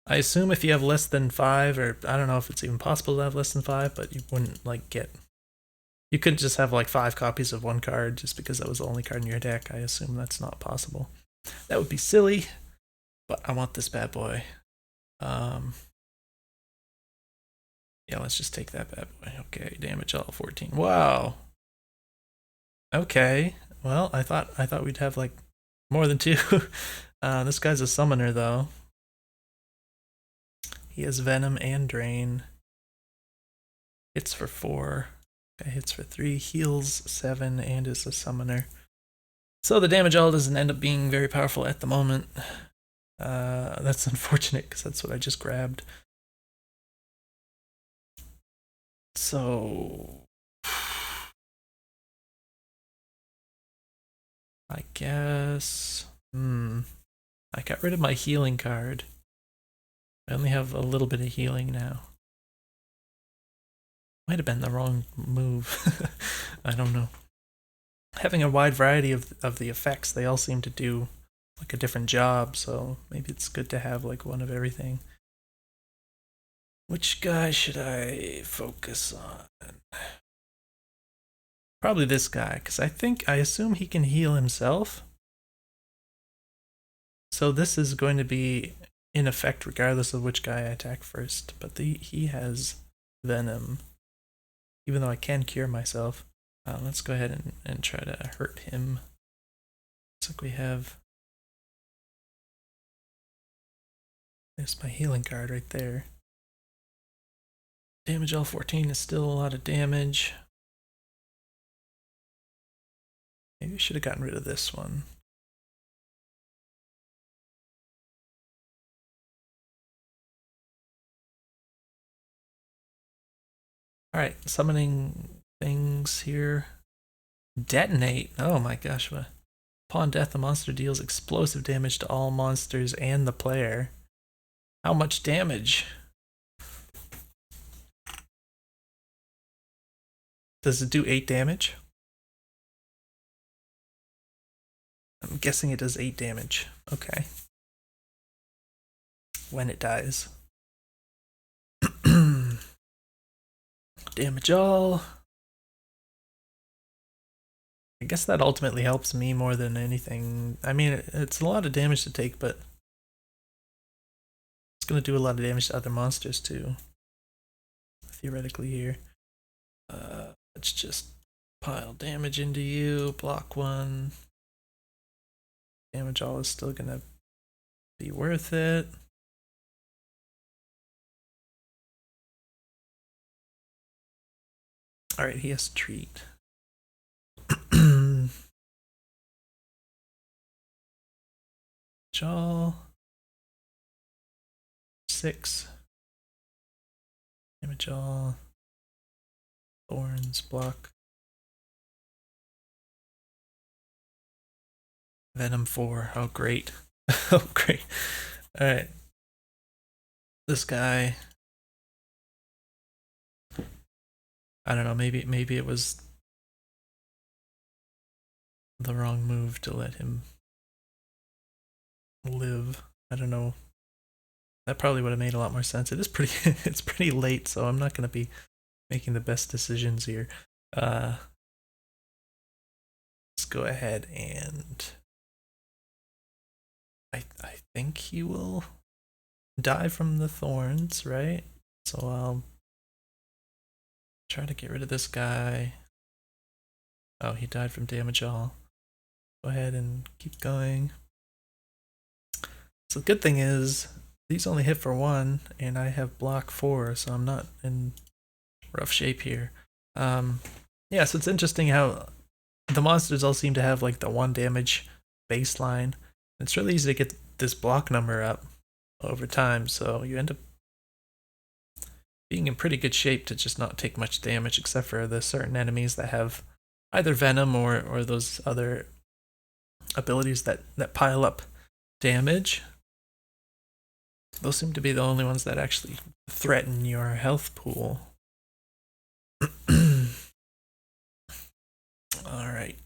I assume if you have less than 5, or I don't know if it's even possible to have less than 5, but you wouldn't like get... You couldn't just have like 5 copies of one card just because that was the only card in your deck. I assume that's not possible. That would be silly, but I want this bad boy. Yeah, let's just take that bad boy. Okay, damage all 14. Wow. Okay. Well, I thought we'd have like more than 2. This guy's a summoner though. He has Venom and Drain. Hits for 4. Guy hits for 3, heals 7, and is a summoner. So the damage all doesn't end up being very powerful at the moment. That's unfortunate because that's what I just grabbed. So I guess I got rid of my healing card. I only have a little bit of healing now. Might have been the wrong move. I don't know. Having a wide variety of the effects, they all seem to do like a different job, so maybe it's good to have like one of everything. Which guy should I focus on? Probably this guy, because I assume he can heal himself. So this is going to be in effect regardless of which guy I attack first, but he has Venom. Even though I can cure myself. Let's go ahead and try to hurt him. Looks like we have... There's my healing card right there. Damage all 14 is still a lot of damage. Maybe I should have gotten rid of this one. Alright, summoning things here. Detonate. Oh my gosh. Upon death, the monster deals explosive damage to all monsters and the player. How much damage? Does it do 8 damage? I'm guessing it does 8 damage. Okay. When it dies. Damage all. I guess that ultimately helps me more than anything. I mean, it's a lot of damage to take, but it's going to do a lot of damage to other monsters too. Theoretically here. Let's just pile damage into you. Block 1. Damage all is still going to be worth it. Alright, he has treat. Jaw. 6. Damage all. Thorns, block. Venom 4. Oh, great. Oh, great. Alright. This guy. I don't know, maybe it was the wrong move to let him live. I don't know. That probably would have made a lot more sense. It is pretty it's pretty late, so I'm not gonna be making the best decisions here. Let's go ahead and I think he will die from the thorns, right? So I'll try to get rid of this guy. Oh, he died from damage all. Go ahead and keep going. So the good thing is these only hit for 1, and I have block 4, so I'm not in rough shape here. Yeah, so it's interesting how the monsters all seem to have like the 1 damage baseline. It's really easy to get this block number up over time, so you end up being in pretty good shape to just not take much damage, except for the certain enemies that have either venom or those other abilities that pile up damage. Those seem to be the only ones that actually threaten your health pool. Alright.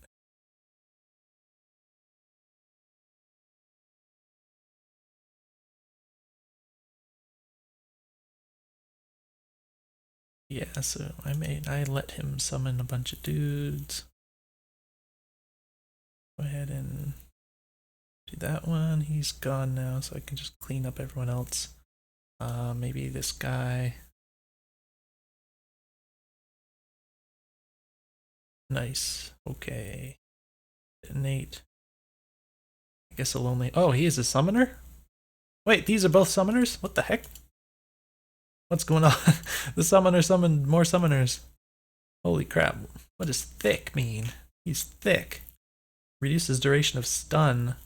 Yeah, so I let him summon a bunch of dudes. Go ahead and do that one. He's gone now, so I can just clean up everyone else. Maybe this guy. Nice. Okay. Detonate. I guess I'll only. Oh, he is a summoner? Wait, these are both summoners? What the heck? What's going on? The summoner summoned more summoners. Holy crap. What does thick mean? He's thick. Reduces duration of stun.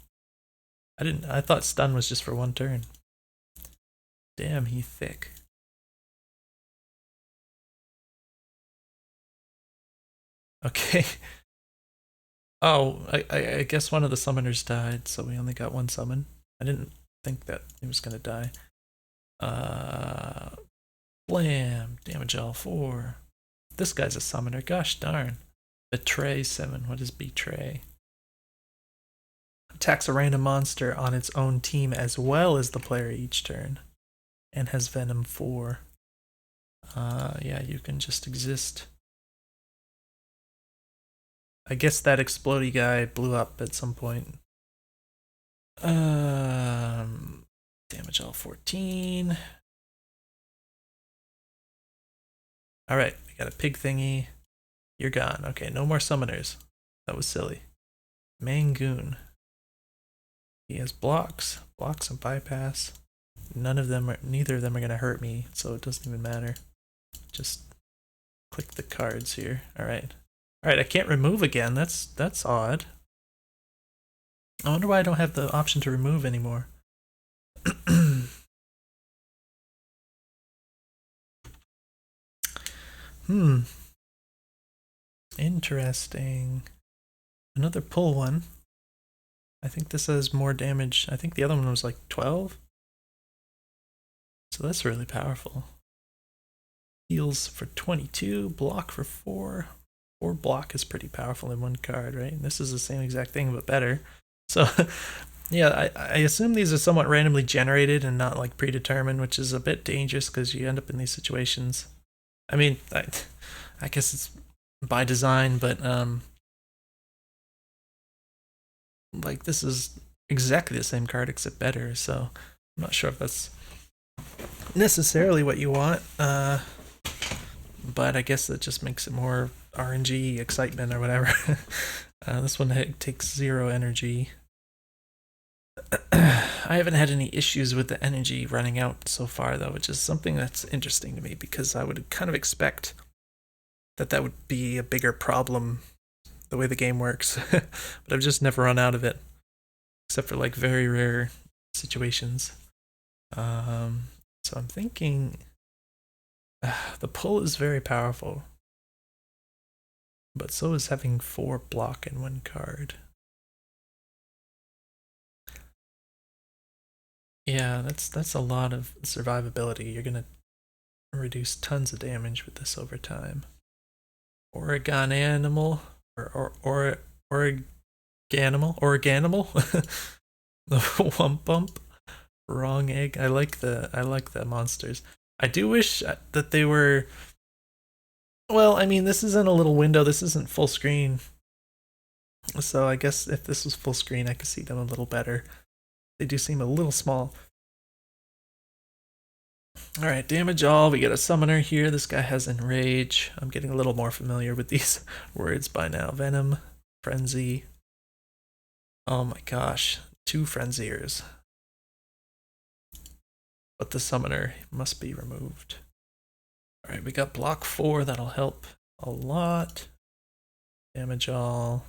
I thought stun was just for 1 turn. Damn, he thick. Okay. Oh, I guess one of the summoners died, so we only got 1 summon. I didn't think that he was gonna die. Blam! Damage all 4. This guy's a summoner, gosh darn. Betray 7. What is betray? Attacks a random monster on its own team as well as the player each turn. And has venom 4. Yeah, you can just exist. I guess that explodey guy blew up at some point. Damage all 14. Alright, we got a pig thingy. You're gone. Okay, no more summoners. That was silly. Mangoon. He has blocks. Blocks and bypass. Neither of them are gonna hurt me, so it doesn't even matter. Just click the cards here. Alright. Alright, I can't remove again. That's odd. I wonder why I don't have the option to remove anymore. Interesting. Another pull one. I think this has more damage. I think the other one was like 12. So that's really powerful. Heals for 22, block for 4. 4 block is pretty powerful in 1 card, right? And this is the same exact thing, but better. So, yeah, I assume these are somewhat randomly generated and not like predetermined, which is a bit dangerous because you end up in these situations. I mean, I guess it's by design, but like this is exactly the same card except better, so I'm not sure if that's necessarily what you want, but I guess that just makes it more RNG excitement or whatever. This one takes 0 energy. I haven't had any issues with the energy running out so far though, which is something that's interesting to me because I would kind of expect that would be a bigger problem the way the game works. But I've just never run out of it, except for like very rare situations. So I'm thinking the pull is very powerful, but so is having 4 block in 1 card. Yeah, that's a lot of survivability. You're gonna reduce tons of damage with this over time. Oregon animal or Organimal. The Wump Bump. Wrong egg. I like the monsters. I do wish that they were. Well, I mean, this isn't a little window. This isn't full screen. So I guess if this was full screen, I could see them a little better. They do seem a little small. Alright, damage all. We get a summoner here. This guy has Enrage. I'm getting a little more familiar with these words by now. Venom, Frenzy. Oh my gosh, 2 Frenziers. But the summoner must be removed. Alright, we got block 4. That'll help a lot. Damage all.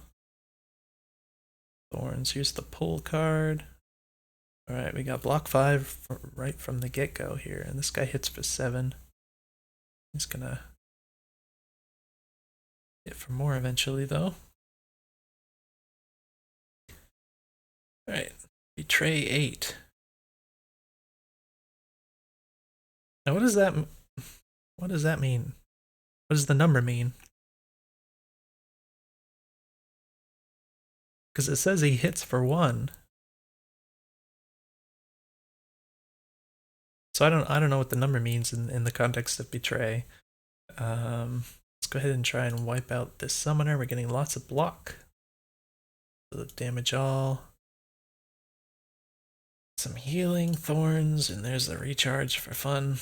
Thorns. Here's the pull card. Alright, we got block 5 right from the get-go here. And this guy hits for 7. He's gonna hit for more eventually, though. Alright, Betray 8. Now what does that mean? What does the number mean? Because it says he hits for 1. So I don't know what the number means in the context of Betray. Let's go ahead and try and wipe out this summoner. We're getting lots of block. So damage all. Some healing, thorns, and there's the recharge for fun.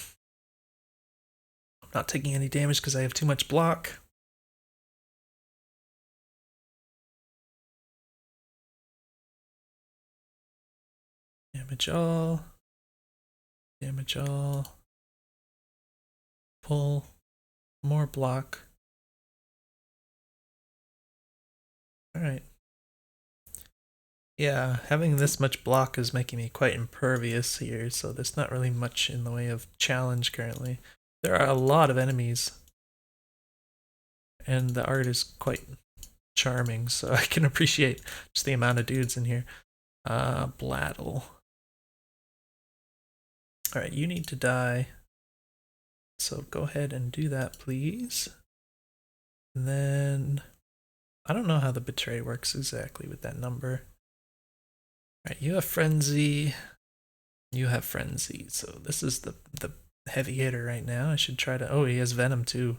I'm not taking any damage because I have too much block. Damage all. Damage all. Pull. More block. Alright. Yeah, having this much block is making me quite impervious here, so there's not really much in the way of challenge currently. There are a lot of enemies, and the art is quite charming, so I can appreciate just the amount of dudes in here. Blattle. Alright, you need to die. So go ahead and do that, please. And then I don't know how the Betray works exactly with that number. Alright, you have Frenzy. You have Frenzy. So this is the heavy hitter right now. I should try to... Oh, he has Venom too.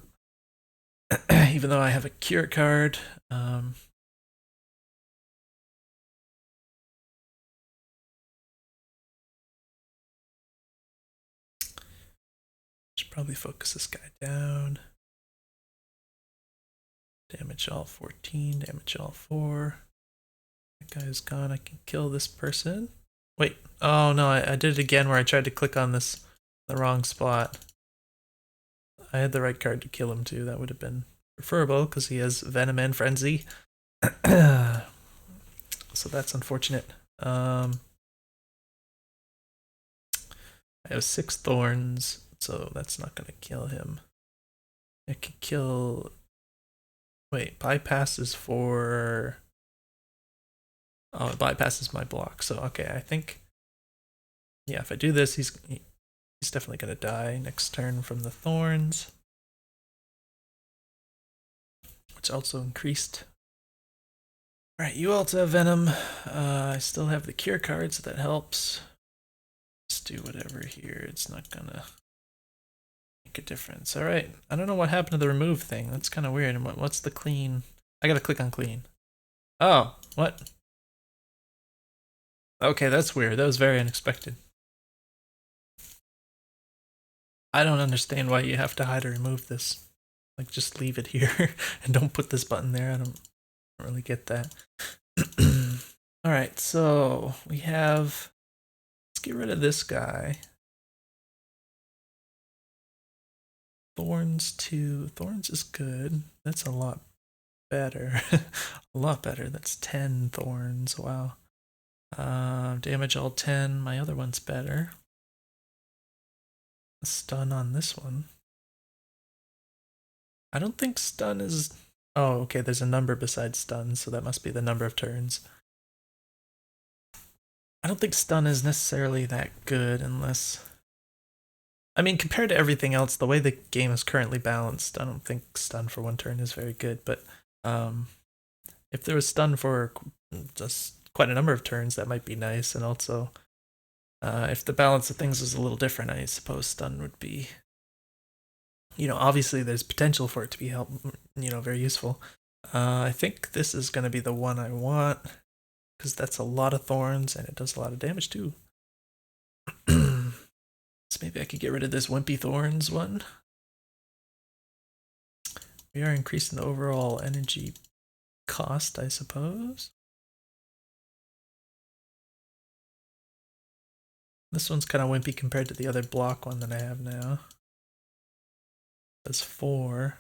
Even though I have a Cure card. Should probably focus this guy down. Damage all 14, damage all 4. That guy's gone. I can kill this person. Wait, oh no, I did it again where I tried to click on the wrong spot. I had the right card to kill him too. That would have been preferable because he has Venom and Frenzy. So that's unfortunate. I have 6 thorns, so that's not going to kill him. I can kill... Wait, bypasses for... Oh, it bypasses my block. So, okay, I think... Yeah, if I do this, he's definitely going to die next turn from the thorns. Which also increased. Alright, you also have Venom. I still have the Cure card, so that helps. Let's do whatever here. It's not gonna make a difference. Alright, I don't know what happened to the remove thing. That's kind of weird. And what's the clean? I gotta click on clean. Oh, what? Okay, that's weird. That was very unexpected. I don't understand why you have to hide or remove this. Like, just leave it here and don't put this button there. I don't really get that. Alright, so we have... Let's get rid of this guy. Thorns 2. Thorns is good. That's a lot better. A lot better. That's 10 thorns. Wow. Damage all 10. My other one's better. Stun on this one. I don't think stun is... Oh, okay, there's a number besides stun, so that must be the number of turns. I don't think stun is necessarily that good unless... I mean, compared to everything else, the way the game is currently balanced, I don't think stun for 1 turn is very good, but if there was stun for just quite a number of turns, that might be nice, and also if the balance of things was a little different, I suppose stun would be... obviously there's potential for it to be very useful. I think this is going to be the one I want, because that's a lot of thorns, and it does a lot of damage too. So maybe I could get rid of this Wimpy Thorns one. We are increasing the overall energy cost, I suppose. This one's kind of wimpy compared to the other block one that I have now. It does 4.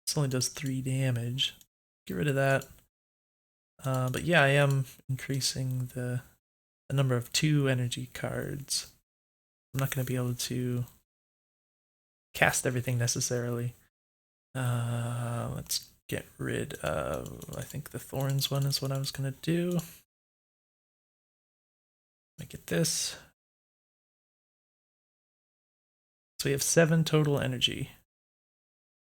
This only does 3 damage. Get rid of that. But yeah, I am increasing the number of 2 energy cards. I'm not going to be able to cast everything necessarily. Let's get rid of, I think the Thorns one is what I was going to do. Make it this. So we have 7 total energy.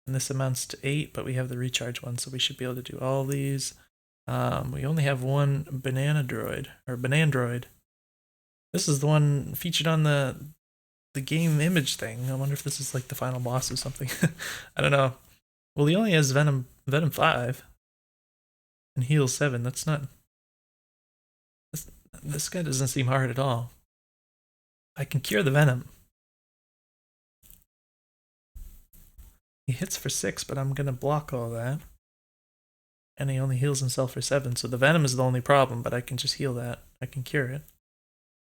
And this amounts to 8, but we have the recharge one, so we should be able to do all these. We only have 1 banana droid, or banandroid. This is the one featured on the game image thing. I wonder if this is like the final boss or something. I don't know. Well, he only has Venom 5 and heal 7. That's not... This guy doesn't seem hard at all. I can cure the Venom. He hits for 6, but I'm going to block all that. And he only heals himself for 7, so the Venom is the only problem, but I can just heal that. I can cure it.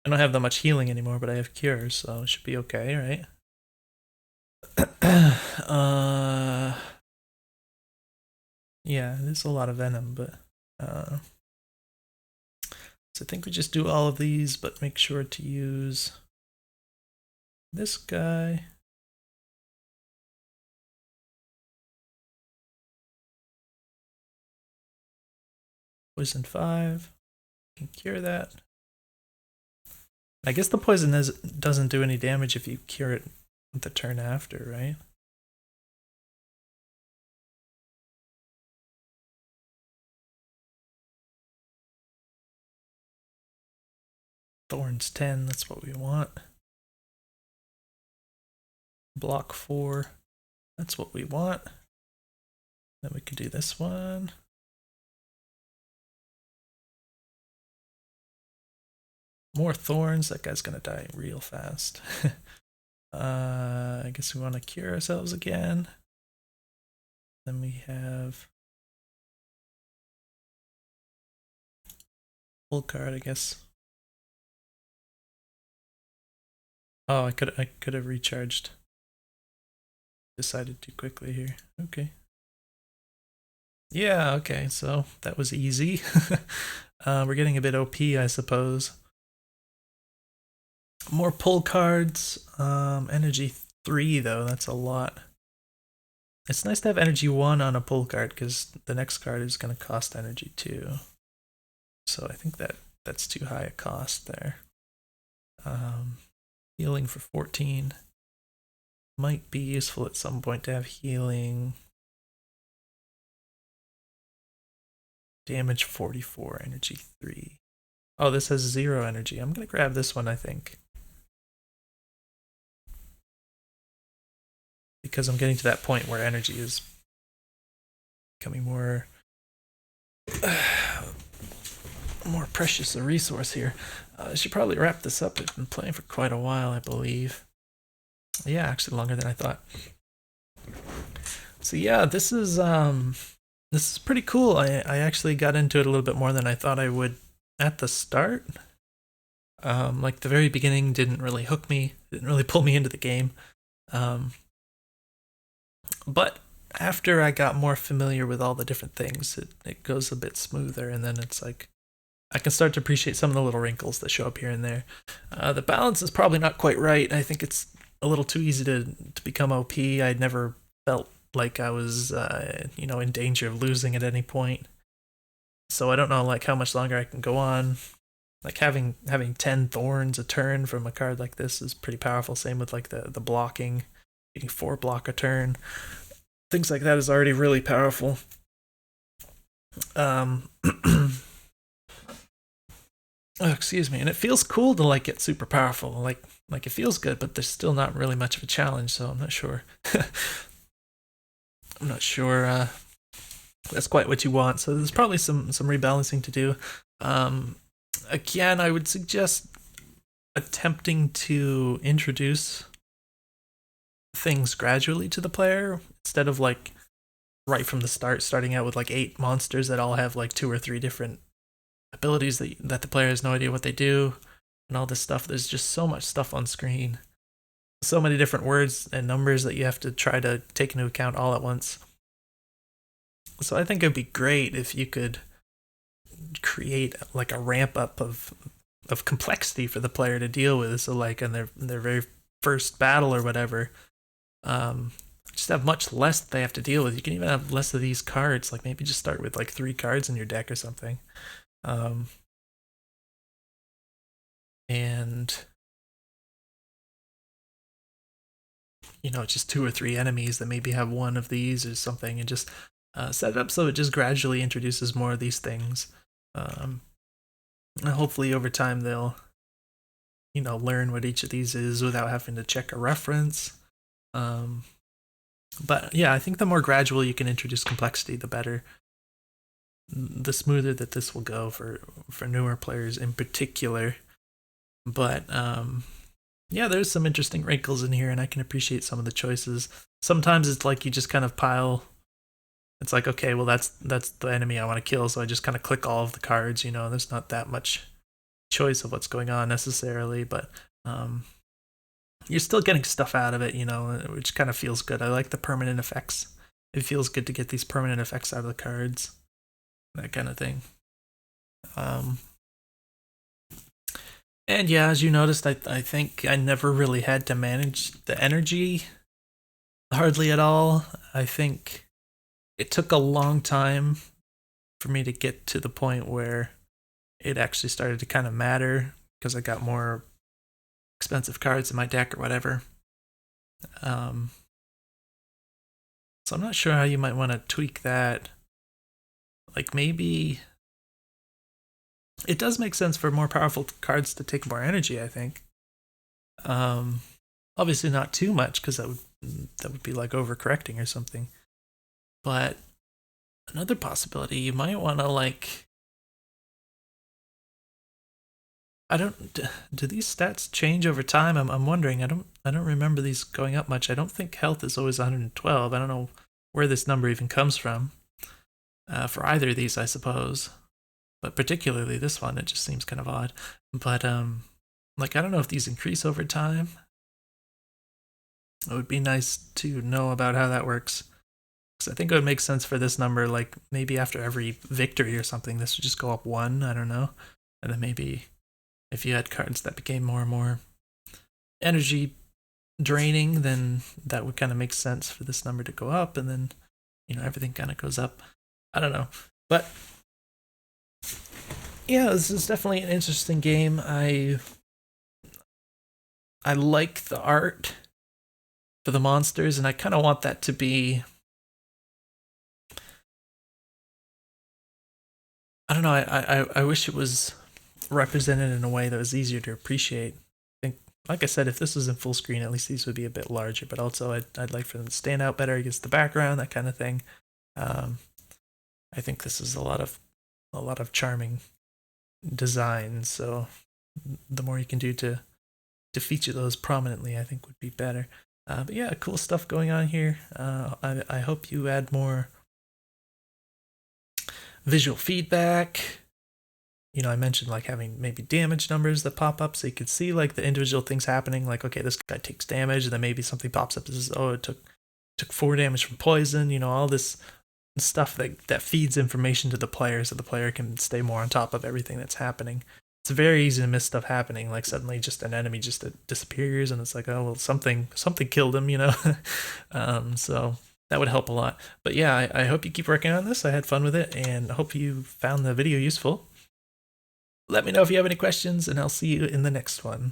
I don't have that much healing anymore, but I have cures, so it should be okay, right? Yeah, there's a lot of Venom, but... So I think we just do all of these, but make sure to use this guy. Poison 5. Can cure that. I guess the poison doesn't do any damage if you cure it the turn after, right? Thorns 10, that's what we want. Block 4, that's what we want. Then we could do this one. More thorns, that guy's gonna die real fast. I guess we want to cure ourselves again. Then we have full card, I guess. Oh, I could have recharged. Decided too quickly here. Okay. Yeah, okay, so that was easy. We're getting a bit OP, I suppose. More pull cards. Energy 3, though, that's a lot. It's nice to have energy 1 on a pull card, because the next card is going to cost energy 2. So I think that's too high a cost there. Healing for 14. Might be useful at some point to have healing. Damage 44, energy 3. Oh, this has 0 energy. I'm going to grab this one, I think. Because I'm getting to that point where energy is becoming more precious a resource here. I should probably wrap this up. I've been playing for quite a while, I believe. Yeah, actually longer than I thought. So yeah, this is pretty cool. I actually got into it a little bit more than I thought I would at the start. Like the very beginning didn't really hook me, didn't really pull me into the game. But after I got more familiar with all the different things, it goes a bit smoother, and then it's like I can start to appreciate some of the little wrinkles that show up here and there. The balance is probably not quite right. I think it's a little too easy to become OP. I'd never felt like I was, in danger of losing at any point. So I don't know like how much longer I can go on. Like having 10 thorns a turn from a card like this is pretty powerful. Same with like the blocking, getting 4 block a turn. Things like that is already really powerful. Oh, excuse me. And it feels cool to like get super powerful. Like it feels good, but there's still not really much of a challenge, so I'm not sure. I'm not sure that's quite what you want. So there's probably some rebalancing to do. Again, I would suggest attempting to introduce things gradually to the player instead of like right from the start starting out with like 8 monsters that all have like 2 or 3 different abilities that the player has no idea what they do and all this stuff. There's just so much stuff on screen, so many different words and numbers that you have to try to take into account all at once. So I think it'd be great if you could create like a ramp up of complexity for the player to deal with. So like in their very first battle or whatever, just have much less they have to deal with. You can even have less of these cards. Like maybe just start with like 3 cards in your deck or something. And just 2 or 3 enemies that maybe have 1 of these or something, and just set it up so it just gradually introduces more of these things. And hopefully over time they'll learn what each of these is without having to check a reference. But yeah, I think the more gradual you can introduce complexity, the better. The smoother that this will go for newer players in particular. But yeah, there's some interesting wrinkles in here, and I can appreciate some of the choices. Sometimes it's like you just kind of pile. It's like, okay, well that's the enemy I want to kill, so I just kind of click all of the cards. There's not that much choice of what's going on necessarily, but you're still getting stuff out of it, which kind of feels good. I like the permanent effects. It feels good to get these permanent effects out of the cards, that kind of thing. And yeah, as you noticed, I think I never really had to manage the energy hardly at all. I think it took a long time for me to get to the point where it actually started to kind of matter because I got more expensive cards in my deck or whatever. So I'm not sure how you might want to tweak that. Like maybe it does make sense for more powerful cards to take more energy, I think. Obviously not too much because that would be like overcorrecting or something. But another possibility, you might want to like, do these stats change over time? I'm wondering. I don't remember these going up much. I don't think health is always 112. I don't know where this number even comes from for either of these, I suppose. But particularly this one, it just seems kind of odd. But like I don't know if these increase over time. It would be nice to know about how that works. Because I think it would make sense for this number, like maybe after every victory or something, this would just go up 1. I don't know. And then maybe if you had cards that became more and more energy draining, then that would kind of make sense for this number to go up, and then everything kind of goes up. I don't know, but yeah, this is definitely an interesting game. I like the art for the monsters, and I kind of want that to be. I don't know. I wish it was represented in a way that was easier to appreciate. I think, like I said, if this was in full screen, at least these would be a bit larger. But also, I'd like for them to stand out better against the background, that kind of thing. I think this is a lot of charming designs. So the more you can do to feature those prominently, I think would be better. But yeah, cool stuff going on here. I hope you add more visual feedback. I mentioned like having maybe damage numbers that pop up so you could see like the individual things happening. Like, okay, this guy takes damage, and then maybe something pops up that says, oh, it took took 4 damage from poison, you know, all this stuff that feeds information to the player so the player can stay more on top of everything that's happening. It's very easy to miss stuff happening, like suddenly just an enemy just disappears and it's like, oh well, something killed him, you know. So that would help a lot. But yeah, I hope you keep working on this. I had fun with it and I hope you found the video useful. Let me know if you have any questions and I'll see you in the next one.